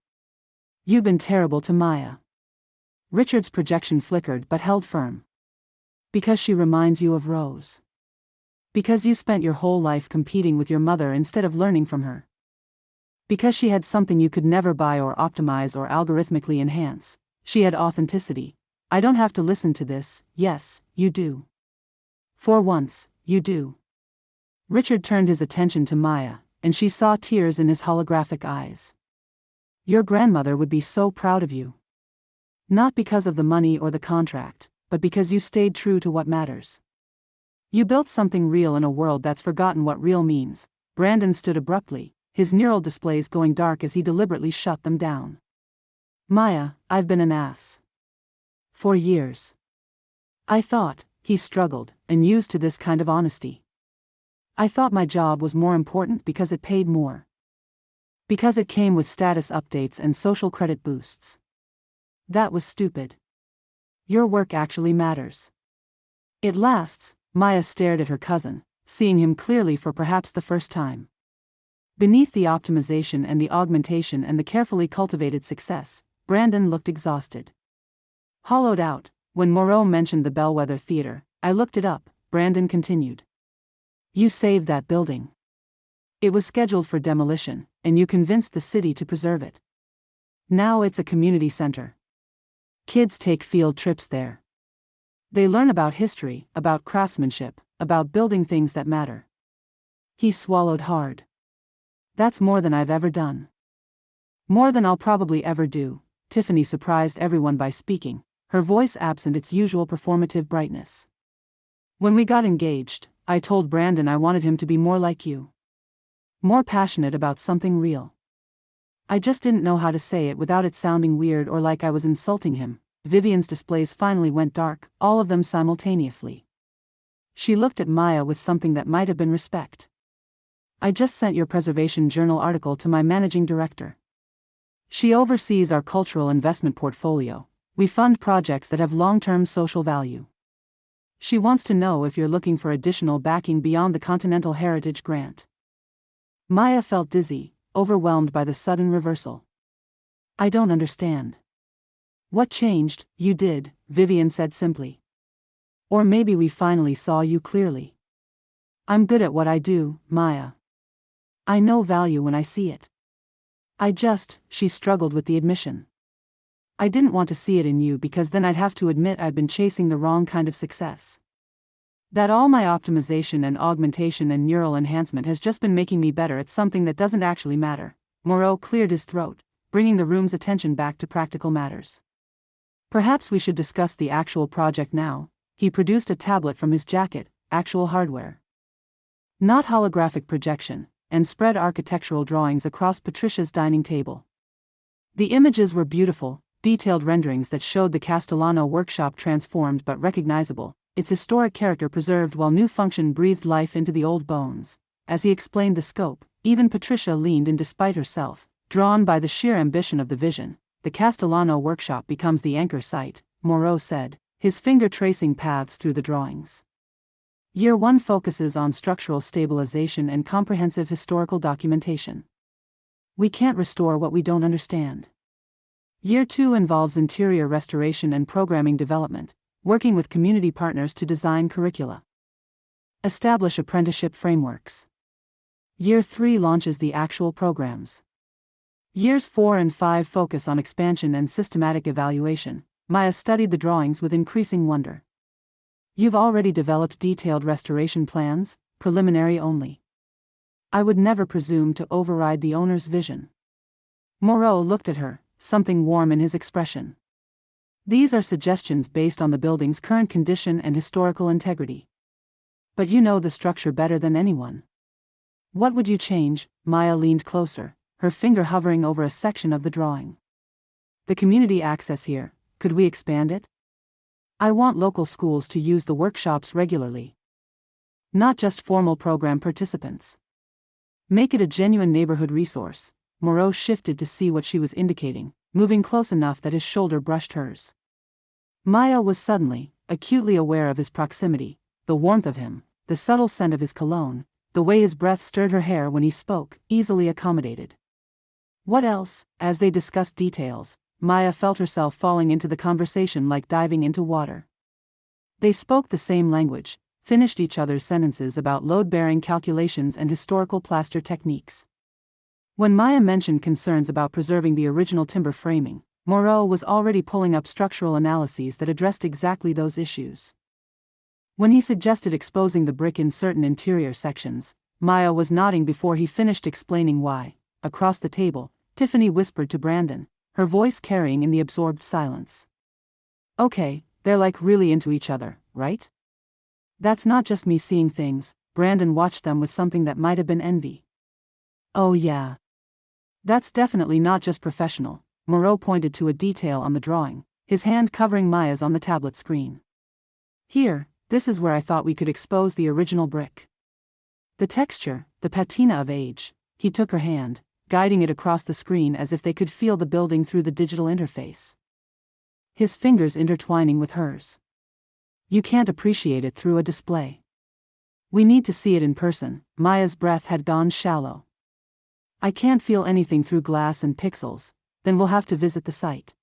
You've been terrible to Maya. Richard's projection flickered but held firm. Because she reminds you of Rose. Because you spent your whole life competing with your mother instead of learning from her. Because she had something you could never buy or optimize or algorithmically enhance. She had authenticity. I don't have to listen to this. Yes, you do. For once, you do. Richard turned his attention to Maya, and she saw tears in his holographic eyes. Your grandmother would be so proud of you. Not because of the money or the contract, but because you stayed true to what matters. You built something real in a world that's forgotten what real means. Brandon stood abruptly, his neural displays going dark as he deliberately shut them down. Maya, I've been an ass. For years. I thought, he struggled, and used to this kind of honesty. I thought my job was more important because it paid more. Because it came with status updates and social credit boosts. That was stupid. Your work actually matters. It lasts. Maya stared at her cousin, seeing him clearly for perhaps the first time. Beneath the optimization and the augmentation and the carefully cultivated success, Brandon looked exhausted. Hollowed out. When Moreau mentioned the Bellwether Theater, I looked it up, Brandon continued. You saved that building. It was scheduled for demolition, and you convinced the city to preserve it. Now it's a community center. Kids take field trips there. They learn about history, about craftsmanship, about building things that matter. He swallowed hard. That's more than I've ever done. More than I'll probably ever do. Tiffany surprised everyone by speaking, her voice absent its usual performative brightness. When we got engaged, I told Brandon I wanted him to be more like you. More passionate about something real. I just didn't know how to say it without it sounding weird or like I was insulting him. Vivian's displays finally went dark, all of them simultaneously. She looked at Maya with something that might have been respect. I just sent your Preservation Journal article to my managing director. She oversees our cultural investment portfolio. We fund projects that have long-term social value. She wants to know if you're looking for additional backing beyond the Continental Heritage Grant. Maya felt dizzy, overwhelmed by the sudden reversal. I don't understand. What changed? You did, Vivian said simply. Or maybe we finally saw you clearly. I'm good at what I do, Maya. I know value when I see it. She struggled with the admission. I didn't want to see it in you because then I'd have to admit I'd been chasing the wrong kind of success. That all my optimization and augmentation and neural enhancement has just been making me better at something that doesn't actually matter. Moreau cleared his throat, bringing the room's attention back to practical matters. Perhaps we should discuss the actual project now. He produced a tablet from his jacket, actual hardware. Not holographic projection, and spread architectural drawings across Patricia's dining table. The images were beautiful, detailed renderings that showed the Castellano workshop transformed but recognizable, its historic character preserved while new function breathed life into the old bones. As he explained the scope, even Patricia leaned in despite herself, drawn by the sheer ambition of the vision. The Castellano workshop becomes the anchor site, Moreau said, his finger tracing paths through the drawings. Year 1 focuses on structural stabilization and comprehensive historical documentation. We can't restore what we don't understand. Year 2 involves interior restoration and programming development, working with community partners to design curricula. Establish apprenticeship frameworks. Year 3 launches the actual programs. Years 4 and 5 focus on expansion and systematic evaluation. Maya studied the drawings with increasing wonder. You've already developed detailed restoration plans, preliminary only. I would never presume to override the owner's vision. Moreau looked at her, something warm in his expression. These are suggestions based on the building's current condition and historical integrity. But you know the structure better than anyone. What would you change? Maya leaned closer, her finger hovering over a section of the drawing. The community access here, could we expand it? I want local schools to use the workshops regularly. Not just formal program participants. Make it a genuine neighborhood resource. Moreau shifted to see what she was indicating, moving close enough that his shoulder brushed hers. Maya was suddenly, acutely aware of his proximity, the warmth of him, the subtle scent of his cologne, the way his breath stirred her hair when he spoke, easily accommodated. What else? As they discussed details, Maya felt herself falling into the conversation like diving into water. They spoke the same language, finished each other's sentences about load-bearing calculations and historical plaster techniques. When Maya mentioned concerns about preserving the original timber framing, Moreau was already pulling up structural analyses that addressed exactly those issues. When he suggested exposing the brick in certain interior sections, Maya was nodding before he finished explaining why. Across the table, Tiffany whispered to Brandon, her voice carrying in the absorbed silence. "Okay, they're like really into each other, right?" "That's not just me seeing things." Brandon watched them with something that might have been envy. "Oh yeah. That's definitely not just professional." Moreau pointed to a detail on the drawing, his hand covering Maya's on the tablet screen. "Here, this is where I thought we could expose the original brick. The texture, the patina of age." He took her hand, guiding it across the screen as if they could feel the building through the digital interface. His fingers intertwining with hers. "You can't appreciate it through a display. We need to see it in person." Maya's breath had gone shallow. "I can't feel anything through glass and pixels." "Then we'll have to visit the site."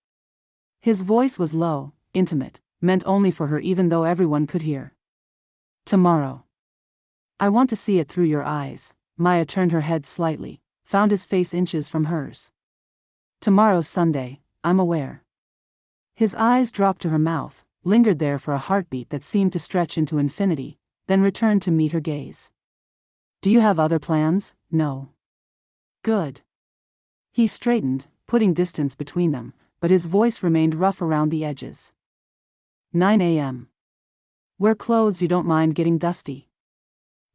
His voice was low, intimate, meant only for her even though everyone could hear. "Tomorrow. I want to see it through your eyes." Maya turned her head slightly, found his face inches from hers. "Tomorrow's Sunday, I'm aware." His eyes dropped to her mouth, lingered there for a heartbeat that seemed to stretch into infinity, then returned to meet her gaze. "Do you have other plans?" "No." "Good." He straightened, putting distance between them, but his voice remained rough around the edges. 9 a.m. Wear clothes you don't mind getting dusty.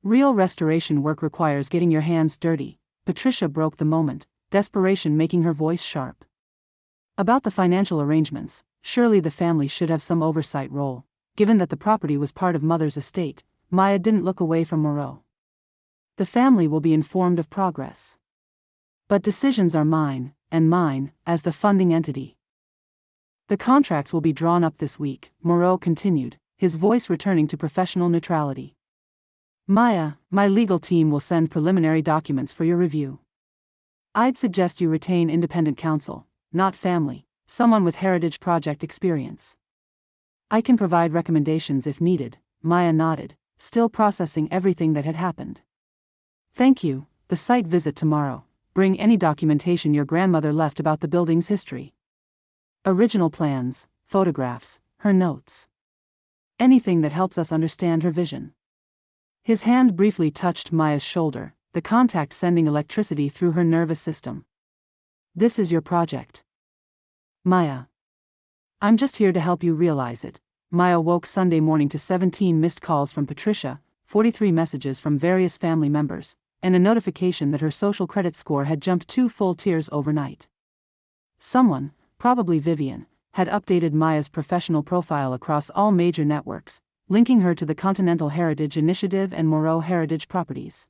Real restoration work requires getting your hands dirty. Patricia broke the moment, desperation making her voice sharp. About the financial arrangements, surely the family should have some oversight role. Given that the property was part of Mother's estate, Maya didn't look away from Moreau. "The family will be informed of progress. But decisions are mine, and mine, as the funding entity. The contracts will be drawn up this week," Moreau continued, his voice returning to professional neutrality. "Maya, my legal team will send preliminary documents for your review. I'd suggest you retain independent counsel, not family, someone with heritage project experience. I can provide recommendations if needed." Maya nodded, still processing everything that had happened. "Thank you. The site visit tomorrow. Bring any documentation your grandmother left about the building's history. Original plans, photographs, her notes. Anything that helps us understand her vision." His hand briefly touched Maya's shoulder, the contact sending electricity through her nervous system. "This is your project, Maya. I'm just here to help you realize it." Maya woke Sunday morning to 17 missed calls from Patricia, 43 messages from various family members, and a notification that her social credit score had jumped 2 full tiers overnight. Someone, probably Vivian, had updated Maya's professional profile across all major networks, linking her to the Continental Heritage Initiative and Moreau Heritage Properties.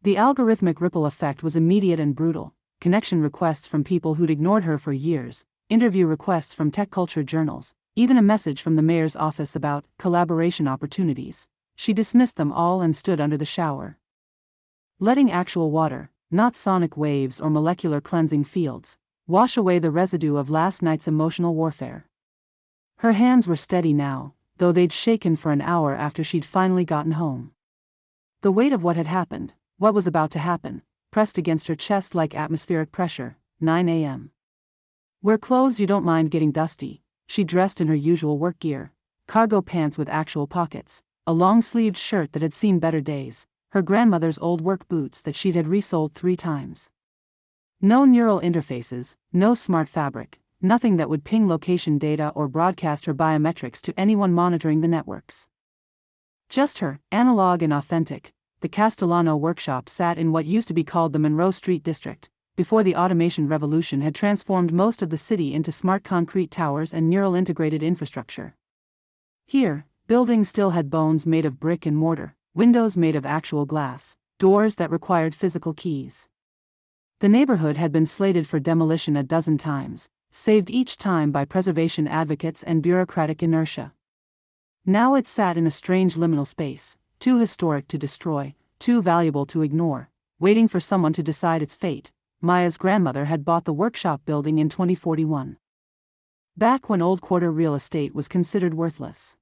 The algorithmic ripple effect was immediate and brutal: connection requests from people who'd ignored her for years, interview requests from tech culture journals, even a message from the mayor's office about collaboration opportunities. She dismissed them all and stood under the shower. Letting actual water, not sonic waves or molecular cleansing fields, wash away the residue of last night's emotional warfare. Her hands were steady now, though they'd shaken for an hour after she'd finally gotten home. The weight of what had happened, what was about to happen, pressed against her chest like atmospheric pressure. 9 a.m. Wear clothes you don't mind getting dusty. She dressed in her usual work gear, cargo pants with actual pockets, a long-sleeved shirt that had seen better days, her grandmother's old work boots that she'd had resold 3 times. No neural interfaces, no smart fabric, nothing that would ping location data or broadcast her biometrics to anyone monitoring the networks. Just her, analog and authentic. The Castellano workshop sat in what used to be called the Monroe Street District, before the automation revolution had transformed most of the city into smart concrete towers and neural integrated infrastructure. Here, buildings still had bones made of brick and mortar, windows made of actual glass, doors that required physical keys. The neighborhood had been slated for demolition a dozen times, saved each time by preservation advocates and bureaucratic inertia. Now it sat in a strange liminal space, too historic to destroy, too valuable to ignore, waiting for someone to decide its fate. Maya's grandmother had bought the workshop building in 2041. Back when old quarter real estate was considered worthless.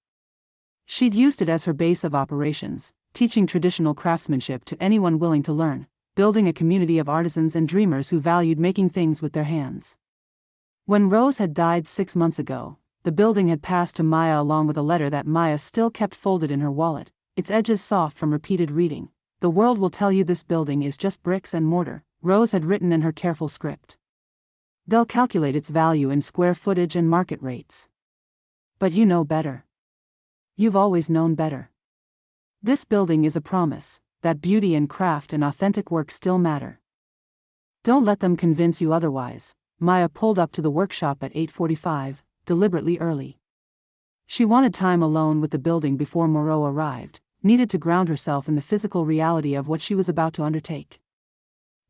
She'd used it as her base of operations, teaching traditional craftsmanship to anyone willing to learn, building a community of artisans and dreamers who valued making things with their hands. When Rose had died 6 months ago, the building had passed to Maya along with a letter that Maya still kept folded in her wallet, its edges soft from repeated reading. "The world will tell you this building is just bricks and mortar," Rose had written in her careful script. "They'll calculate its value in square footage and market rates. But you know better. You've always known better. This building is a promise that beauty and craft and authentic work still matter. Don't let them convince you otherwise." Maya pulled up to the workshop at 8:45, deliberately early. She wanted time alone with the building before Moreau arrived, needed to ground herself in the physical reality of what she was about to undertake.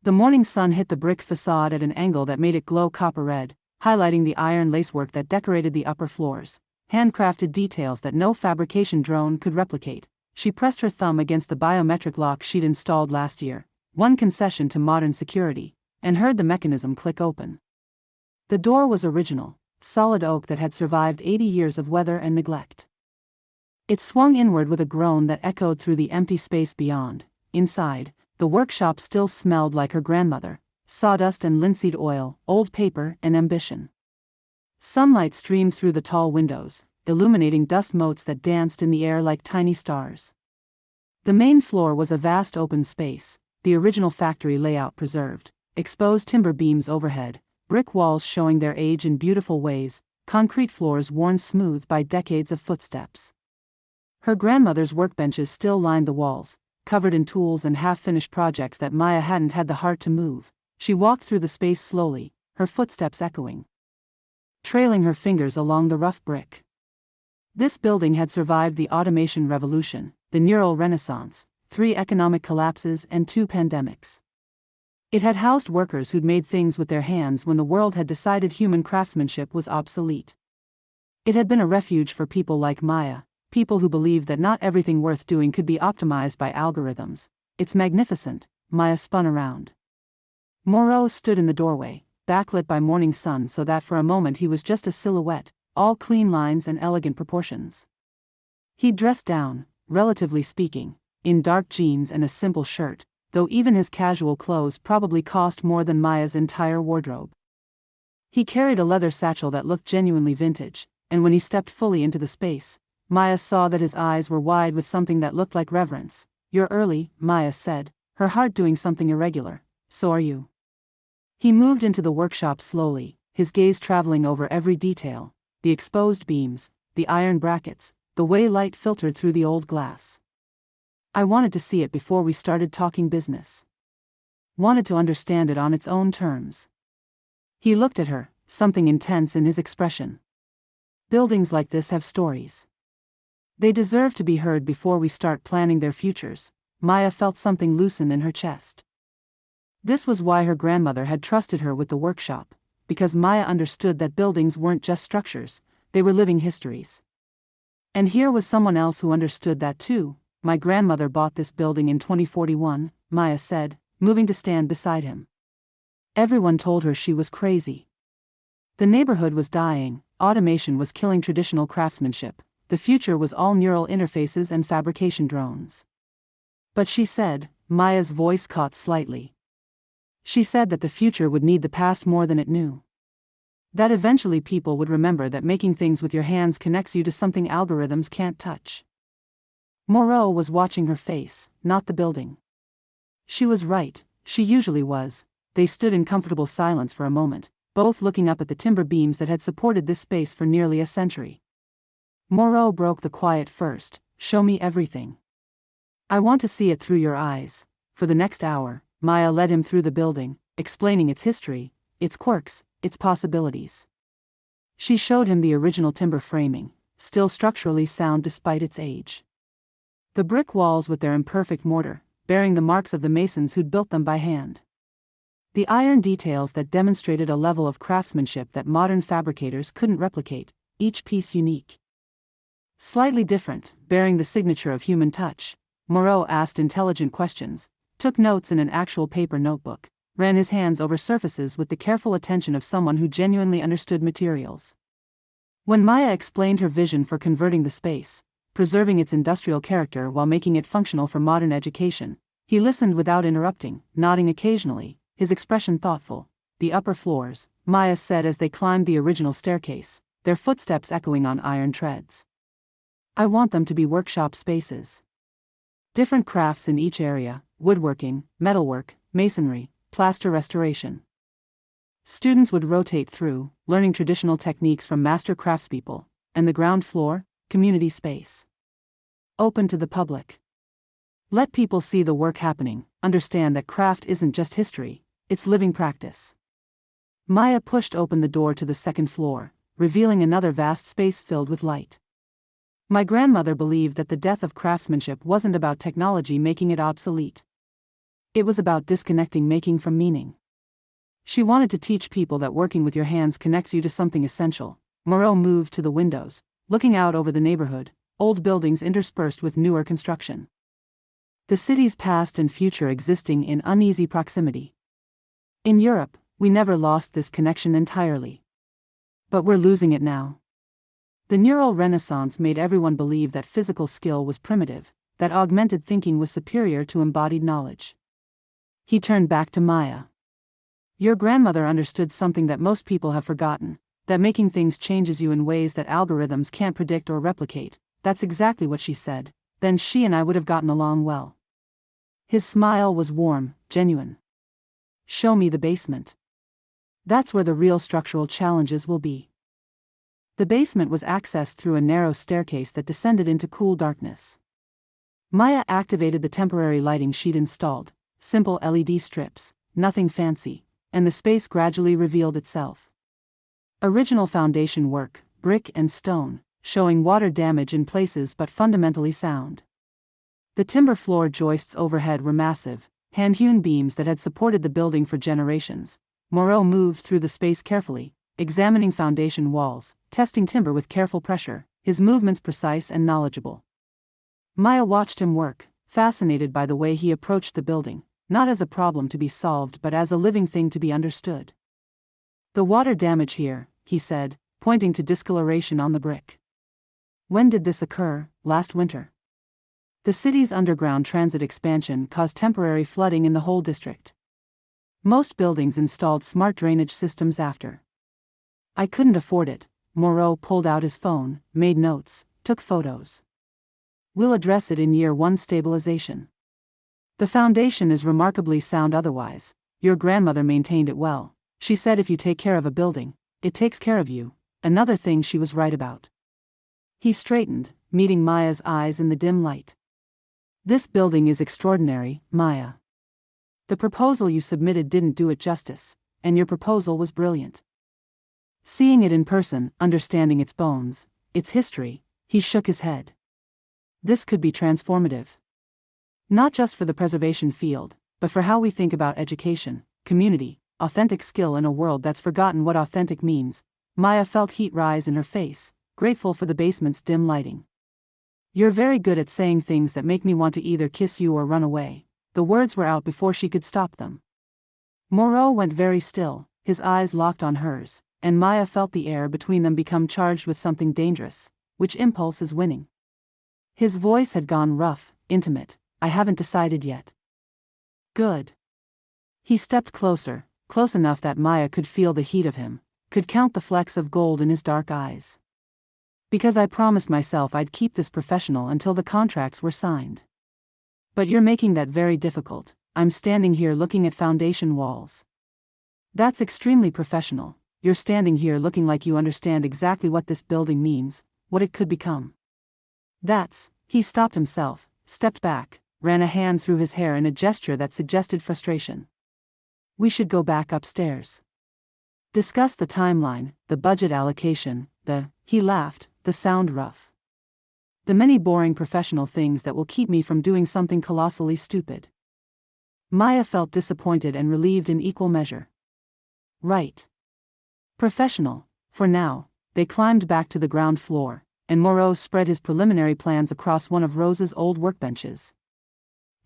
The morning sun hit the brick facade at an angle that made it glow copper red, highlighting the iron lacework that decorated the upper floors, handcrafted details that no fabrication drone could replicate. She pressed her thumb against the biometric lock she'd installed last year, one concession to modern security, and heard the mechanism click open. The door was original, solid oak that had survived 80 years of weather and neglect. It swung inward with a groan that echoed through the empty space beyond. Inside, the workshop still smelled like her grandmother, sawdust and linseed oil, old paper and ambition. Sunlight streamed through the tall windows, illuminating dust motes that danced in the air like tiny stars. The main floor was a vast open space, the original factory layout preserved, exposed timber beams overhead, brick walls showing their age in beautiful ways, concrete floors worn smooth by decades of footsteps. Her grandmother's workbenches still lined the walls, covered in tools and half-finished projects that Maya hadn't had the heart to move. She walked through the space slowly, her footsteps echoing, trailing her fingers along the rough brick. This building had survived the automation revolution, the neural renaissance, 3 economic collapses and 2 pandemics. It had housed workers who'd made things with their hands when the world had decided human craftsmanship was obsolete. It had been a refuge for people like Maya, people who believed that not everything worth doing could be optimized by algorithms. "It's magnificent." Maya spun around. Moreau stood in the doorway, backlit by morning sun so that for a moment he was just a silhouette, all clean lines and elegant proportions. He'd dressed down, relatively speaking, in dark jeans and a simple shirt, though even his casual clothes probably cost more than Maya's entire wardrobe. He carried a leather satchel that looked genuinely vintage, and when he stepped fully into the space, Maya saw that his eyes were wide with something that looked like reverence. "You're early," Maya said, her heart doing something irregular. "So are you." He moved into the workshop slowly, his gaze traveling over every detail, the exposed beams, the iron brackets, the way light filtered through the old glass. "I wanted to see it before we started talking business. Wanted to understand it on its own terms." He looked at her, something intense in his expression. "Buildings like this have stories. They deserve to be heard before we start planning their futures." Maya felt something loosen in her chest. This was why her grandmother had trusted her with the workshop, because Maya understood that buildings weren't just structures, they were living histories. And here was someone else who understood that too. "My grandmother bought this building in 2041, Maya said, moving to stand beside him. Everyone told her she was crazy. The neighborhood was dying, automation was killing traditional craftsmanship, the future was all neural interfaces and fabrication drones. But she said," Maya's voice caught slightly. "She said that the future would need the past more than it knew. That eventually people would remember that making things with your hands connects you to something algorithms can't touch." Moreau was watching her face, not the building. She was right, she usually was. They stood in comfortable silence for a moment, both looking up at the timber beams that had supported this space for nearly a century. Moreau broke the quiet first. "Show me everything. I want to see it through your eyes." For the next hour, Maya led him through the building, explaining its history, its quirks, its possibilities. She showed him the original timber framing, still structurally sound despite its age. The brick walls with their imperfect mortar, bearing the marks of the masons who'd built them by hand. The iron details that demonstrated a level of craftsmanship that modern fabricators couldn't replicate, each piece unique. Slightly different, bearing the signature of human touch. Moreau asked intelligent questions, took notes in an actual paper notebook, ran his hands over surfaces with the careful attention of someone who genuinely understood materials. When Maya explained her vision for converting the space, preserving its industrial character while making it functional for modern education, he listened without interrupting, nodding occasionally, his expression thoughtful. "The upper floors," Maya said as they climbed the original staircase, their footsteps echoing on iron treads. "I want them to be workshop spaces. Different crafts in each area: woodworking, metalwork, masonry, plaster restoration. Students would rotate through, learning traditional techniques from master craftspeople, and the ground floor, community space. Open to the public. Let people see the work happening, understand that craft isn't just history, it's living practice." Maya pushed open the door to the second floor, revealing another vast space filled with light. "My grandmother believed that the death of craftsmanship wasn't about technology making it obsolete. It was about disconnecting making from meaning. She wanted to teach people that working with your hands connects you to something essential." Moreau moved to the windows, looking out over the neighborhood, old buildings interspersed with newer construction. The city's past and future existing in uneasy proximity. "In Europe, we never lost this connection entirely. But we're losing it now. The neural renaissance made everyone believe that physical skill was primitive, that augmented thinking was superior to embodied knowledge." He turned back to Maya. "Your grandmother understood something that most people have forgotten, that making things changes you in ways that algorithms can't predict or replicate. That's exactly what she said. Then she and I would have gotten along well." His smile was warm, genuine. "Show me the basement. That's where the real structural challenges will be." The basement was accessed through a narrow staircase that descended into cool darkness. Maya activated the temporary lighting she'd installed, simple LED strips, nothing fancy, and the space gradually revealed itself. Original foundation work, brick and stone, showing water damage in places but fundamentally sound. The timber floor joists overhead were massive, hand-hewn beams that had supported the building for generations. Moreau moved through the space carefully, examining foundation walls, testing timber with careful pressure, his movements precise and knowledgeable. Maya watched him work, fascinated by the way he approached the building, not as a problem to be solved but as a living thing to be understood. "The water damage here," he said, pointing to discoloration on the brick. "When did this occur?" "Last winter. The city's underground transit expansion caused temporary flooding in the whole district. Most buildings installed smart drainage systems after. I couldn't afford it." Moreau pulled out his phone, made notes, took photos. "We'll address it in year 1 stabilization. The foundation is remarkably sound otherwise. Your grandmother maintained it well. She said if you take care of a building, it takes care of you." Another thing she was right about. He straightened, meeting Maya's eyes in the dim light. "This building is extraordinary, Maya. The proposal you submitted didn't do it justice, and your proposal was brilliant. Seeing it in person, understanding its bones, its history," he shook his head. "This could be transformative. Not just for the preservation field, but for how we think about education, community, authentic skill in a world that's forgotten what authentic means." Maya felt heat rise in her face, grateful for the basement's dim lighting. "You're very good at saying things that make me want to either kiss you or run away." The words were out before she could stop them. Moreau went very still, his eyes locked on hers, and Maya felt the air between them become charged with something dangerous. "Which impulse is winning?" His voice had gone rough, intimate. "I haven't decided yet." "Good." He stepped closer, close enough that Maya could feel the heat of him, could count the flecks of gold in his dark eyes. "Because I promised myself I'd keep this professional until the contracts were signed. But you're making that very difficult. I'm standing here looking at foundation walls. That's extremely professional. You're standing here looking like you understand exactly what this building means, what it could become. That's..." He stopped himself, stepped back, ran a hand through his hair in a gesture that suggested frustration. "We should go back upstairs. Discuss the timeline, the budget allocation, He laughed, the sound rough. "The many boring professional things that will keep me from doing something colossally stupid." Maya felt disappointed and relieved in equal measure. "Right. Professional, for now." They climbed back to the ground floor, and Moreau spread his preliminary plans across one of Rose's old workbenches.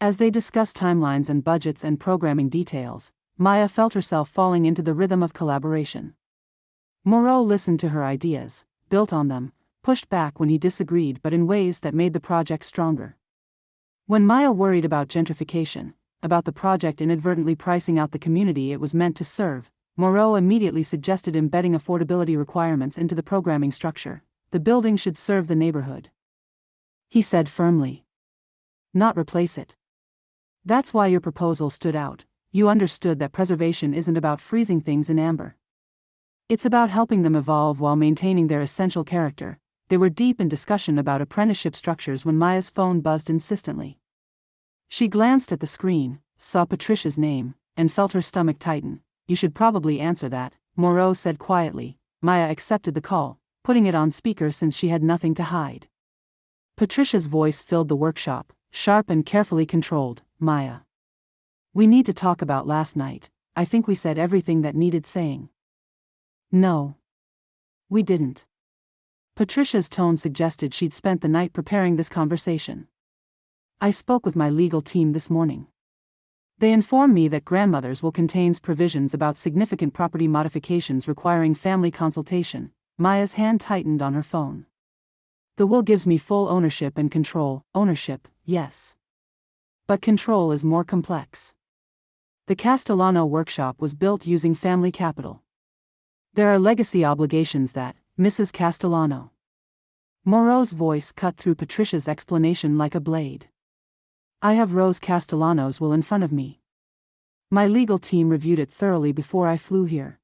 As they discussed timelines and budgets and programming details, Maya felt herself falling into the rhythm of collaboration. Moreau listened to her ideas, built on them, pushed back when he disagreed, but in ways that made the project stronger. When Maya worried about gentrification, about the project inadvertently pricing out the community it was meant to serve, Moreau immediately suggested embedding affordability requirements into the programming structure. The building should serve the neighborhood, he said firmly, not replace it. That's why your proposal stood out. You understood that preservation isn't about freezing things in amber. It's about helping them evolve while maintaining their essential character. They were deep in discussion about apprenticeship structures when Maya's phone buzzed insistently. She glanced at the screen, saw Patricia's name, and felt her stomach tighten. You should probably answer that, Moreau said quietly. Maya accepted the call, putting it on speaker since she had nothing to hide. Patricia's voice filled the workshop, sharp and carefully controlled. Maya, we need to talk about last night. I think we said everything that needed saying. No. We didn't. Patricia's tone suggested she'd spent the night preparing this conversation. I spoke with my legal team this morning. They informed me that grandmother's will contains provisions about significant property modifications requiring family consultation. Maya's hand tightened on her phone. The will gives me full ownership and control. Ownership, yes. But control is more complex. The Castellano workshop was built using family capital. There are legacy obligations that, Mrs. Castellano. Moreau's voice cut through Patricia's explanation like a blade. I have Rose Castellano's will in front of me. My legal team reviewed it thoroughly before I flew here.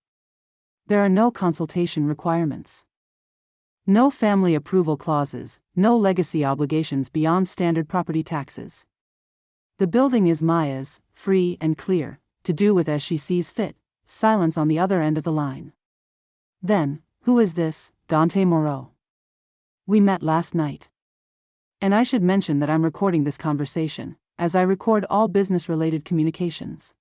There are no consultation requirements. No family approval clauses, no legacy obligations beyond standard property taxes. The building is Maya's, free and clear, to do with as she sees fit. Silence on the other end of the line. Then, who is this, Dante Moreau? We met last night. And I should mention that I'm recording this conversation, as I record all business-related communications.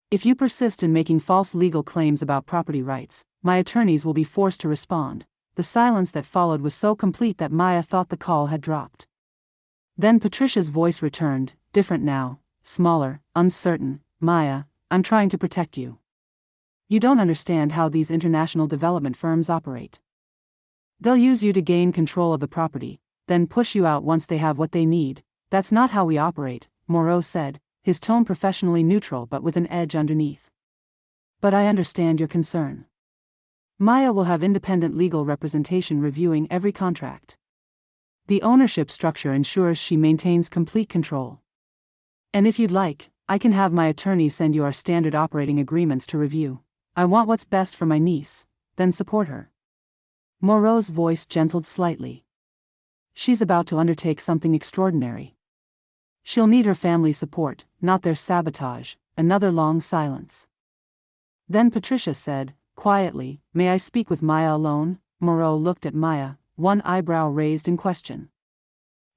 If you persist in making false legal claims about property rights, my attorneys will be forced to respond. The silence that followed was so complete that Maya thought the call had dropped. Then Patricia's voice returned, different now, smaller, uncertain. Maya, I'm trying to protect you. You don't understand how these international development firms operate. They'll use you to gain control of the property, then push you out once they have what they need. That's not how we operate, Moreau said, his tone professionally neutral but with an edge underneath. But I understand your concern. Maya will have independent legal representation reviewing every contract. The ownership structure ensures she maintains complete control. And if you'd like, I can have my attorney send you our standard operating agreements to review. I want what's best for my niece, then support her. Moreau's voice gentled slightly. She's about to undertake something extraordinary. She'll need her family's support, not their sabotage. Another long silence. Then Patricia said, quietly, May I speak with Maya alone? Moreau looked at Maya, one eyebrow raised in question.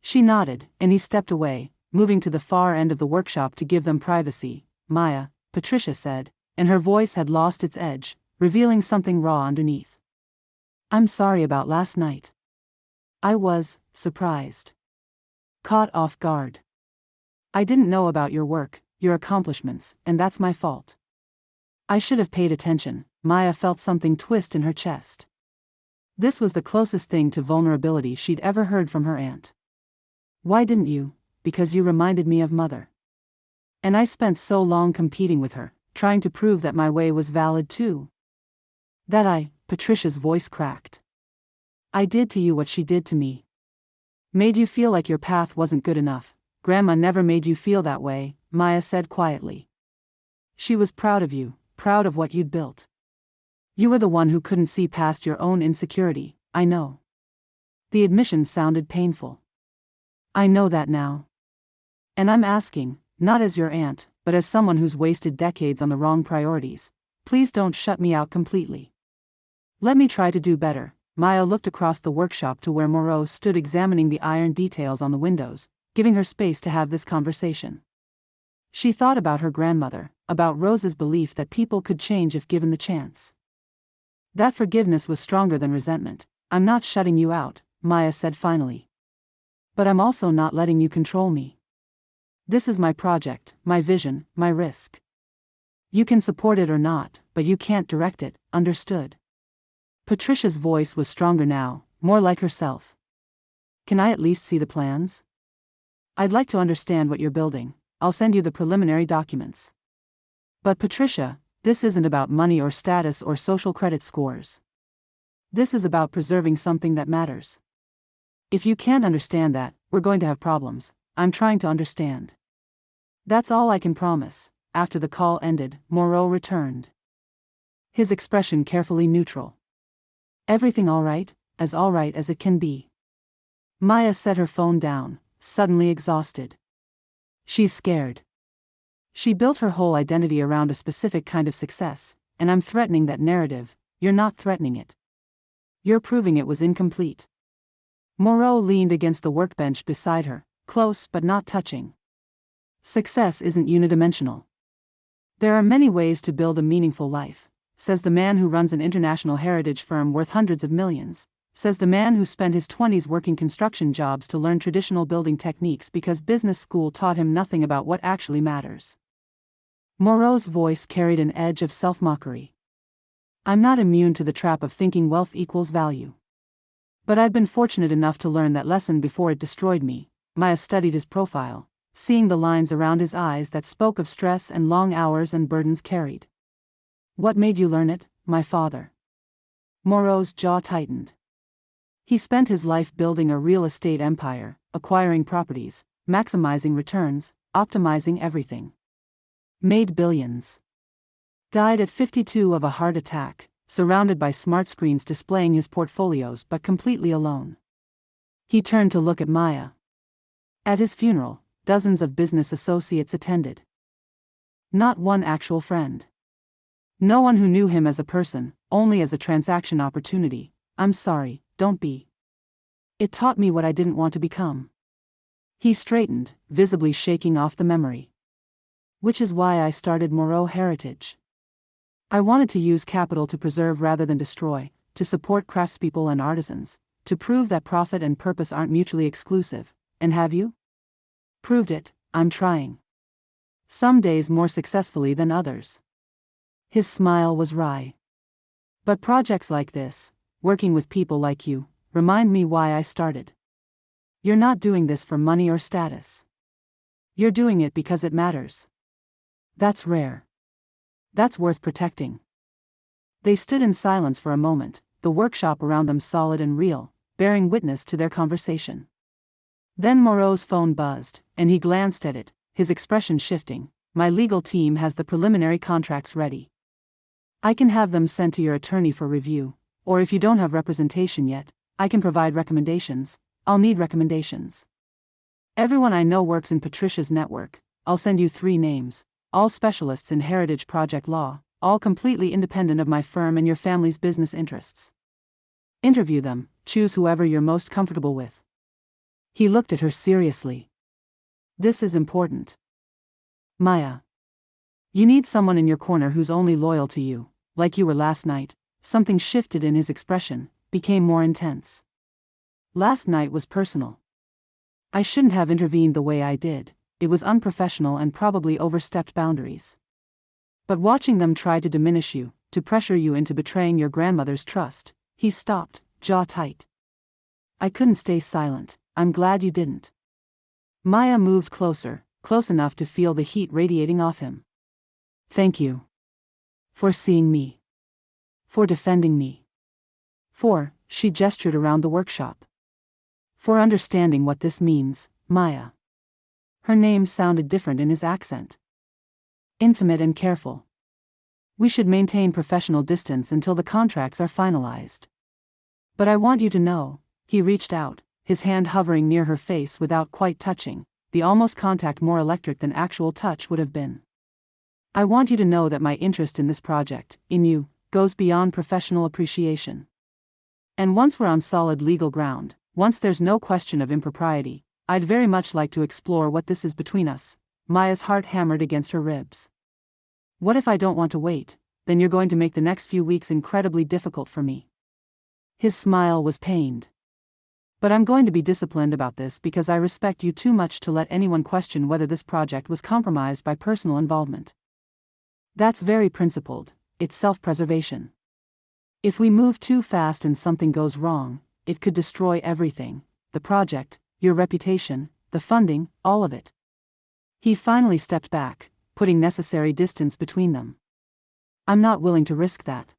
She nodded, and he stepped away, moving to the far end of the workshop to give them privacy. Maya, Patricia said, and her voice had lost its edge, revealing something raw underneath. I'm sorry about last night. I was surprised. Caught off guard. I didn't know about your work, your accomplishments, and that's my fault. I should have paid attention. Maya felt something twist in her chest. This was the closest thing to vulnerability she'd ever heard from her aunt. Why didn't you? Because you reminded me of Mother. And I spent so long competing with her, trying to prove that my way was valid too. Patricia's voice cracked. I did to you what she did to me. Made you feel like your path wasn't good enough. Grandma never made you feel that way, Maya said quietly. She was proud of you, proud of what you'd built. You were the one who couldn't see past your own insecurity, I know. The admission sounded painful. I know that now. And I'm asking, not as your aunt, but as someone who's wasted decades on the wrong priorities, please don't shut me out completely. Let me try to do better. Maya looked across the workshop to where Moreau stood examining the iron details on the windows, giving her space to have this conversation. She thought about her grandmother, about Rose's belief that people could change if given the chance. That forgiveness was stronger than resentment. I'm not shutting you out, Maya said finally. But I'm also not letting you control me. This is my project, my vision, my risk. You can support it or not, but you can't direct it, understood? Patricia's voice was stronger now, more like herself. Can I at least see the plans? I'd like to understand what you're building. I'll send you the preliminary documents. But Patricia, this isn't about money or status or social credit scores. This is about preserving something that matters. If you can't understand that, we're going to have problems. I'm trying to understand. That's all I can promise. After the call ended, Moreau returned. His expression carefully neutral. Everything all right as it can be. Maya set her phone down, suddenly exhausted. She's scared. She built her whole identity around a specific kind of success, and I'm threatening that narrative. You're not threatening it. You're proving it was incomplete. Moreau leaned against the workbench beside her, close but not touching. Success isn't unidimensional. There are many ways to build a meaningful life, says the man who runs an international heritage firm worth hundreds of millions, says the man who spent his 20s working construction jobs to learn traditional building techniques because business school taught him nothing about what actually matters. Moreau's voice carried an edge of self-mockery. I'm not immune to the trap of thinking wealth equals value. But I've been fortunate enough to learn that lesson before it destroyed me. Maya studied his profile, seeing the lines around his eyes that spoke of stress and long hours and burdens carried. What made you learn it, my father? Moreau's jaw tightened. He spent his life building a real estate empire, acquiring properties, maximizing returns, optimizing everything. Made billions. Died at 52 of a heart attack, surrounded by smart screens displaying his portfolios but completely alone. He turned to look at Maya. At his funeral, dozens of business associates attended. Not one actual friend. No one who knew him as a person, only as a transaction opportunity. I'm sorry, don't be. It taught me what I didn't want to become. He straightened, visibly shaking off the memory. Which is why I started Moreau Heritage. I wanted to use capital to preserve rather than destroy, to support craftspeople and artisans, to prove that profit and purpose aren't mutually exclusive. And have you? Proved it. I'm trying. Some days more successfully than others. His smile was wry. But projects like this, working with people like you, remind me why I started. You're not doing this for money or status. You're doing it because it matters. That's rare. That's worth protecting. They stood in silence for a moment, the workshop around them solid and real, bearing witness to their conversation. Then Moreau's phone buzzed, and he glanced at it, his expression shifting. My legal team has the preliminary contracts ready. I can have them sent to your attorney for review, or if you don't have representation yet, I can provide recommendations. I'll need recommendations. Everyone I know works in Patricia's network. I'll send you 3 names. All specialists in heritage project law, all completely independent of my firm and your family's business interests. Interview them, choose whoever you're most comfortable with. He looked at her seriously. This is important. Maya. You need someone in your corner who's only loyal to you, like you were last night. Something shifted in his expression, became more intense. Last night was personal. I shouldn't have intervened the way I did. It was unprofessional and probably overstepped boundaries. But watching them try to diminish you, to pressure you into betraying your grandmother's trust, he stopped, jaw tight. I couldn't stay silent. I'm glad you didn't. Maya moved closer, close enough to feel the heat radiating off him. Thank you. For seeing me. For defending me. She gestured around the workshop. For understanding what this means, Maya. Her name sounded different in his accent. Intimate and careful. We should maintain professional distance until the contracts are finalized. But I want you to know, he reached out, his hand hovering near her face without quite touching, the almost contact more electric than actual touch would have been. I want you to know that my interest in this project, in you, goes beyond professional appreciation. And once we're on solid legal ground, once there's no question of impropriety, I'd very much like to explore what this is between us. Maya's heart hammered against her ribs. What if I don't want to wait? Then you're going to make the next few weeks incredibly difficult for me. His smile was pained. But I'm going to be disciplined about this because I respect you too much to let anyone question whether this project was compromised by personal involvement. That's very principled, it's self-preservation. If we move too fast and something goes wrong, it could destroy everything, the project, your reputation, the funding, all of it. He finally stepped back, putting necessary distance between them. I'm not willing to risk that.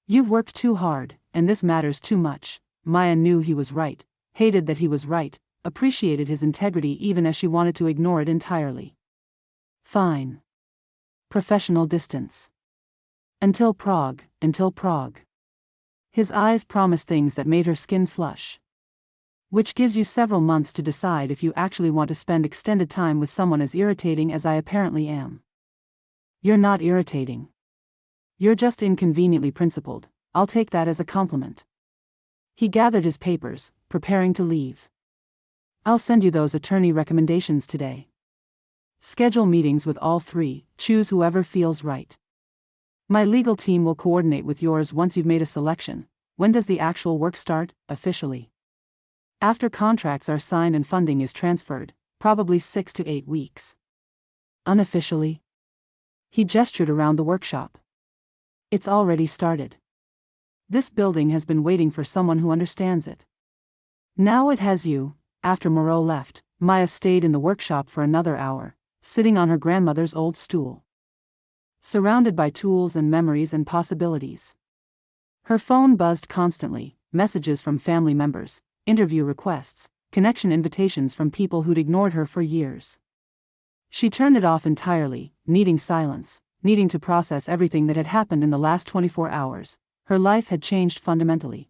You've worked too hard, and this matters too much. Maya knew he was right, hated that he was right, appreciated his integrity even as she wanted to ignore it entirely. Fine. Professional distance. Until Prague, until Prague. His eyes promised things that made her skin flush. Which gives you several months to decide if you actually want to spend extended time with someone as irritating as I apparently am. You're not irritating. You're just inconveniently principled. I'll take that as a compliment. He gathered his papers, preparing to leave. I'll send you those attorney recommendations today. Schedule meetings with all three, choose whoever feels right. My legal team will coordinate with yours once you've made a selection. When does the actual work start, officially? After contracts are signed and funding is transferred, probably 6 to 8 weeks. Unofficially? He gestured around the workshop. It's already started. This building has been waiting for someone who understands it. Now it has you. After Moreau left, Maya stayed in the workshop for another hour, sitting on her grandmother's old stool. Surrounded by tools and memories and possibilities. Her phone buzzed constantly, messages from family members, interview requests, connection invitations from people who'd ignored her for years. She turned it off entirely, needing silence, needing to process everything that had happened in the last 24 hours. Her life had changed fundamentally.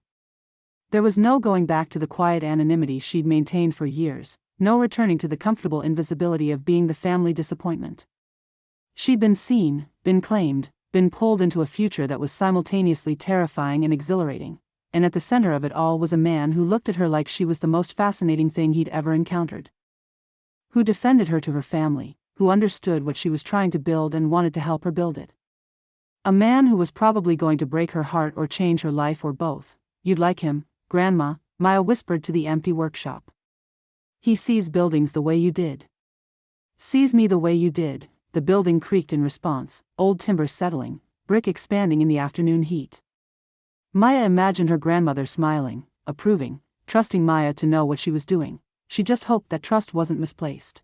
There was no going back to the quiet anonymity she'd maintained for years, no returning to the comfortable invisibility of being the family disappointment. She'd been seen, been claimed, been pulled into a future that was simultaneously terrifying and exhilarating, and at the center of it all was a man who looked at her like she was the most fascinating thing he'd ever encountered. Who defended her to her family, who understood what she was trying to build and wanted to help her build it. A man who was probably going to break her heart or change her life or both. You'd like him, Grandma, Maya whispered to the empty workshop. He sees buildings the way you did. Sees me the way you did. The building creaked in response, old timber settling, brick expanding in the afternoon heat. Maya imagined her grandmother smiling, approving, trusting Maya to know what she was doing. She just hoped that trust wasn't misplaced.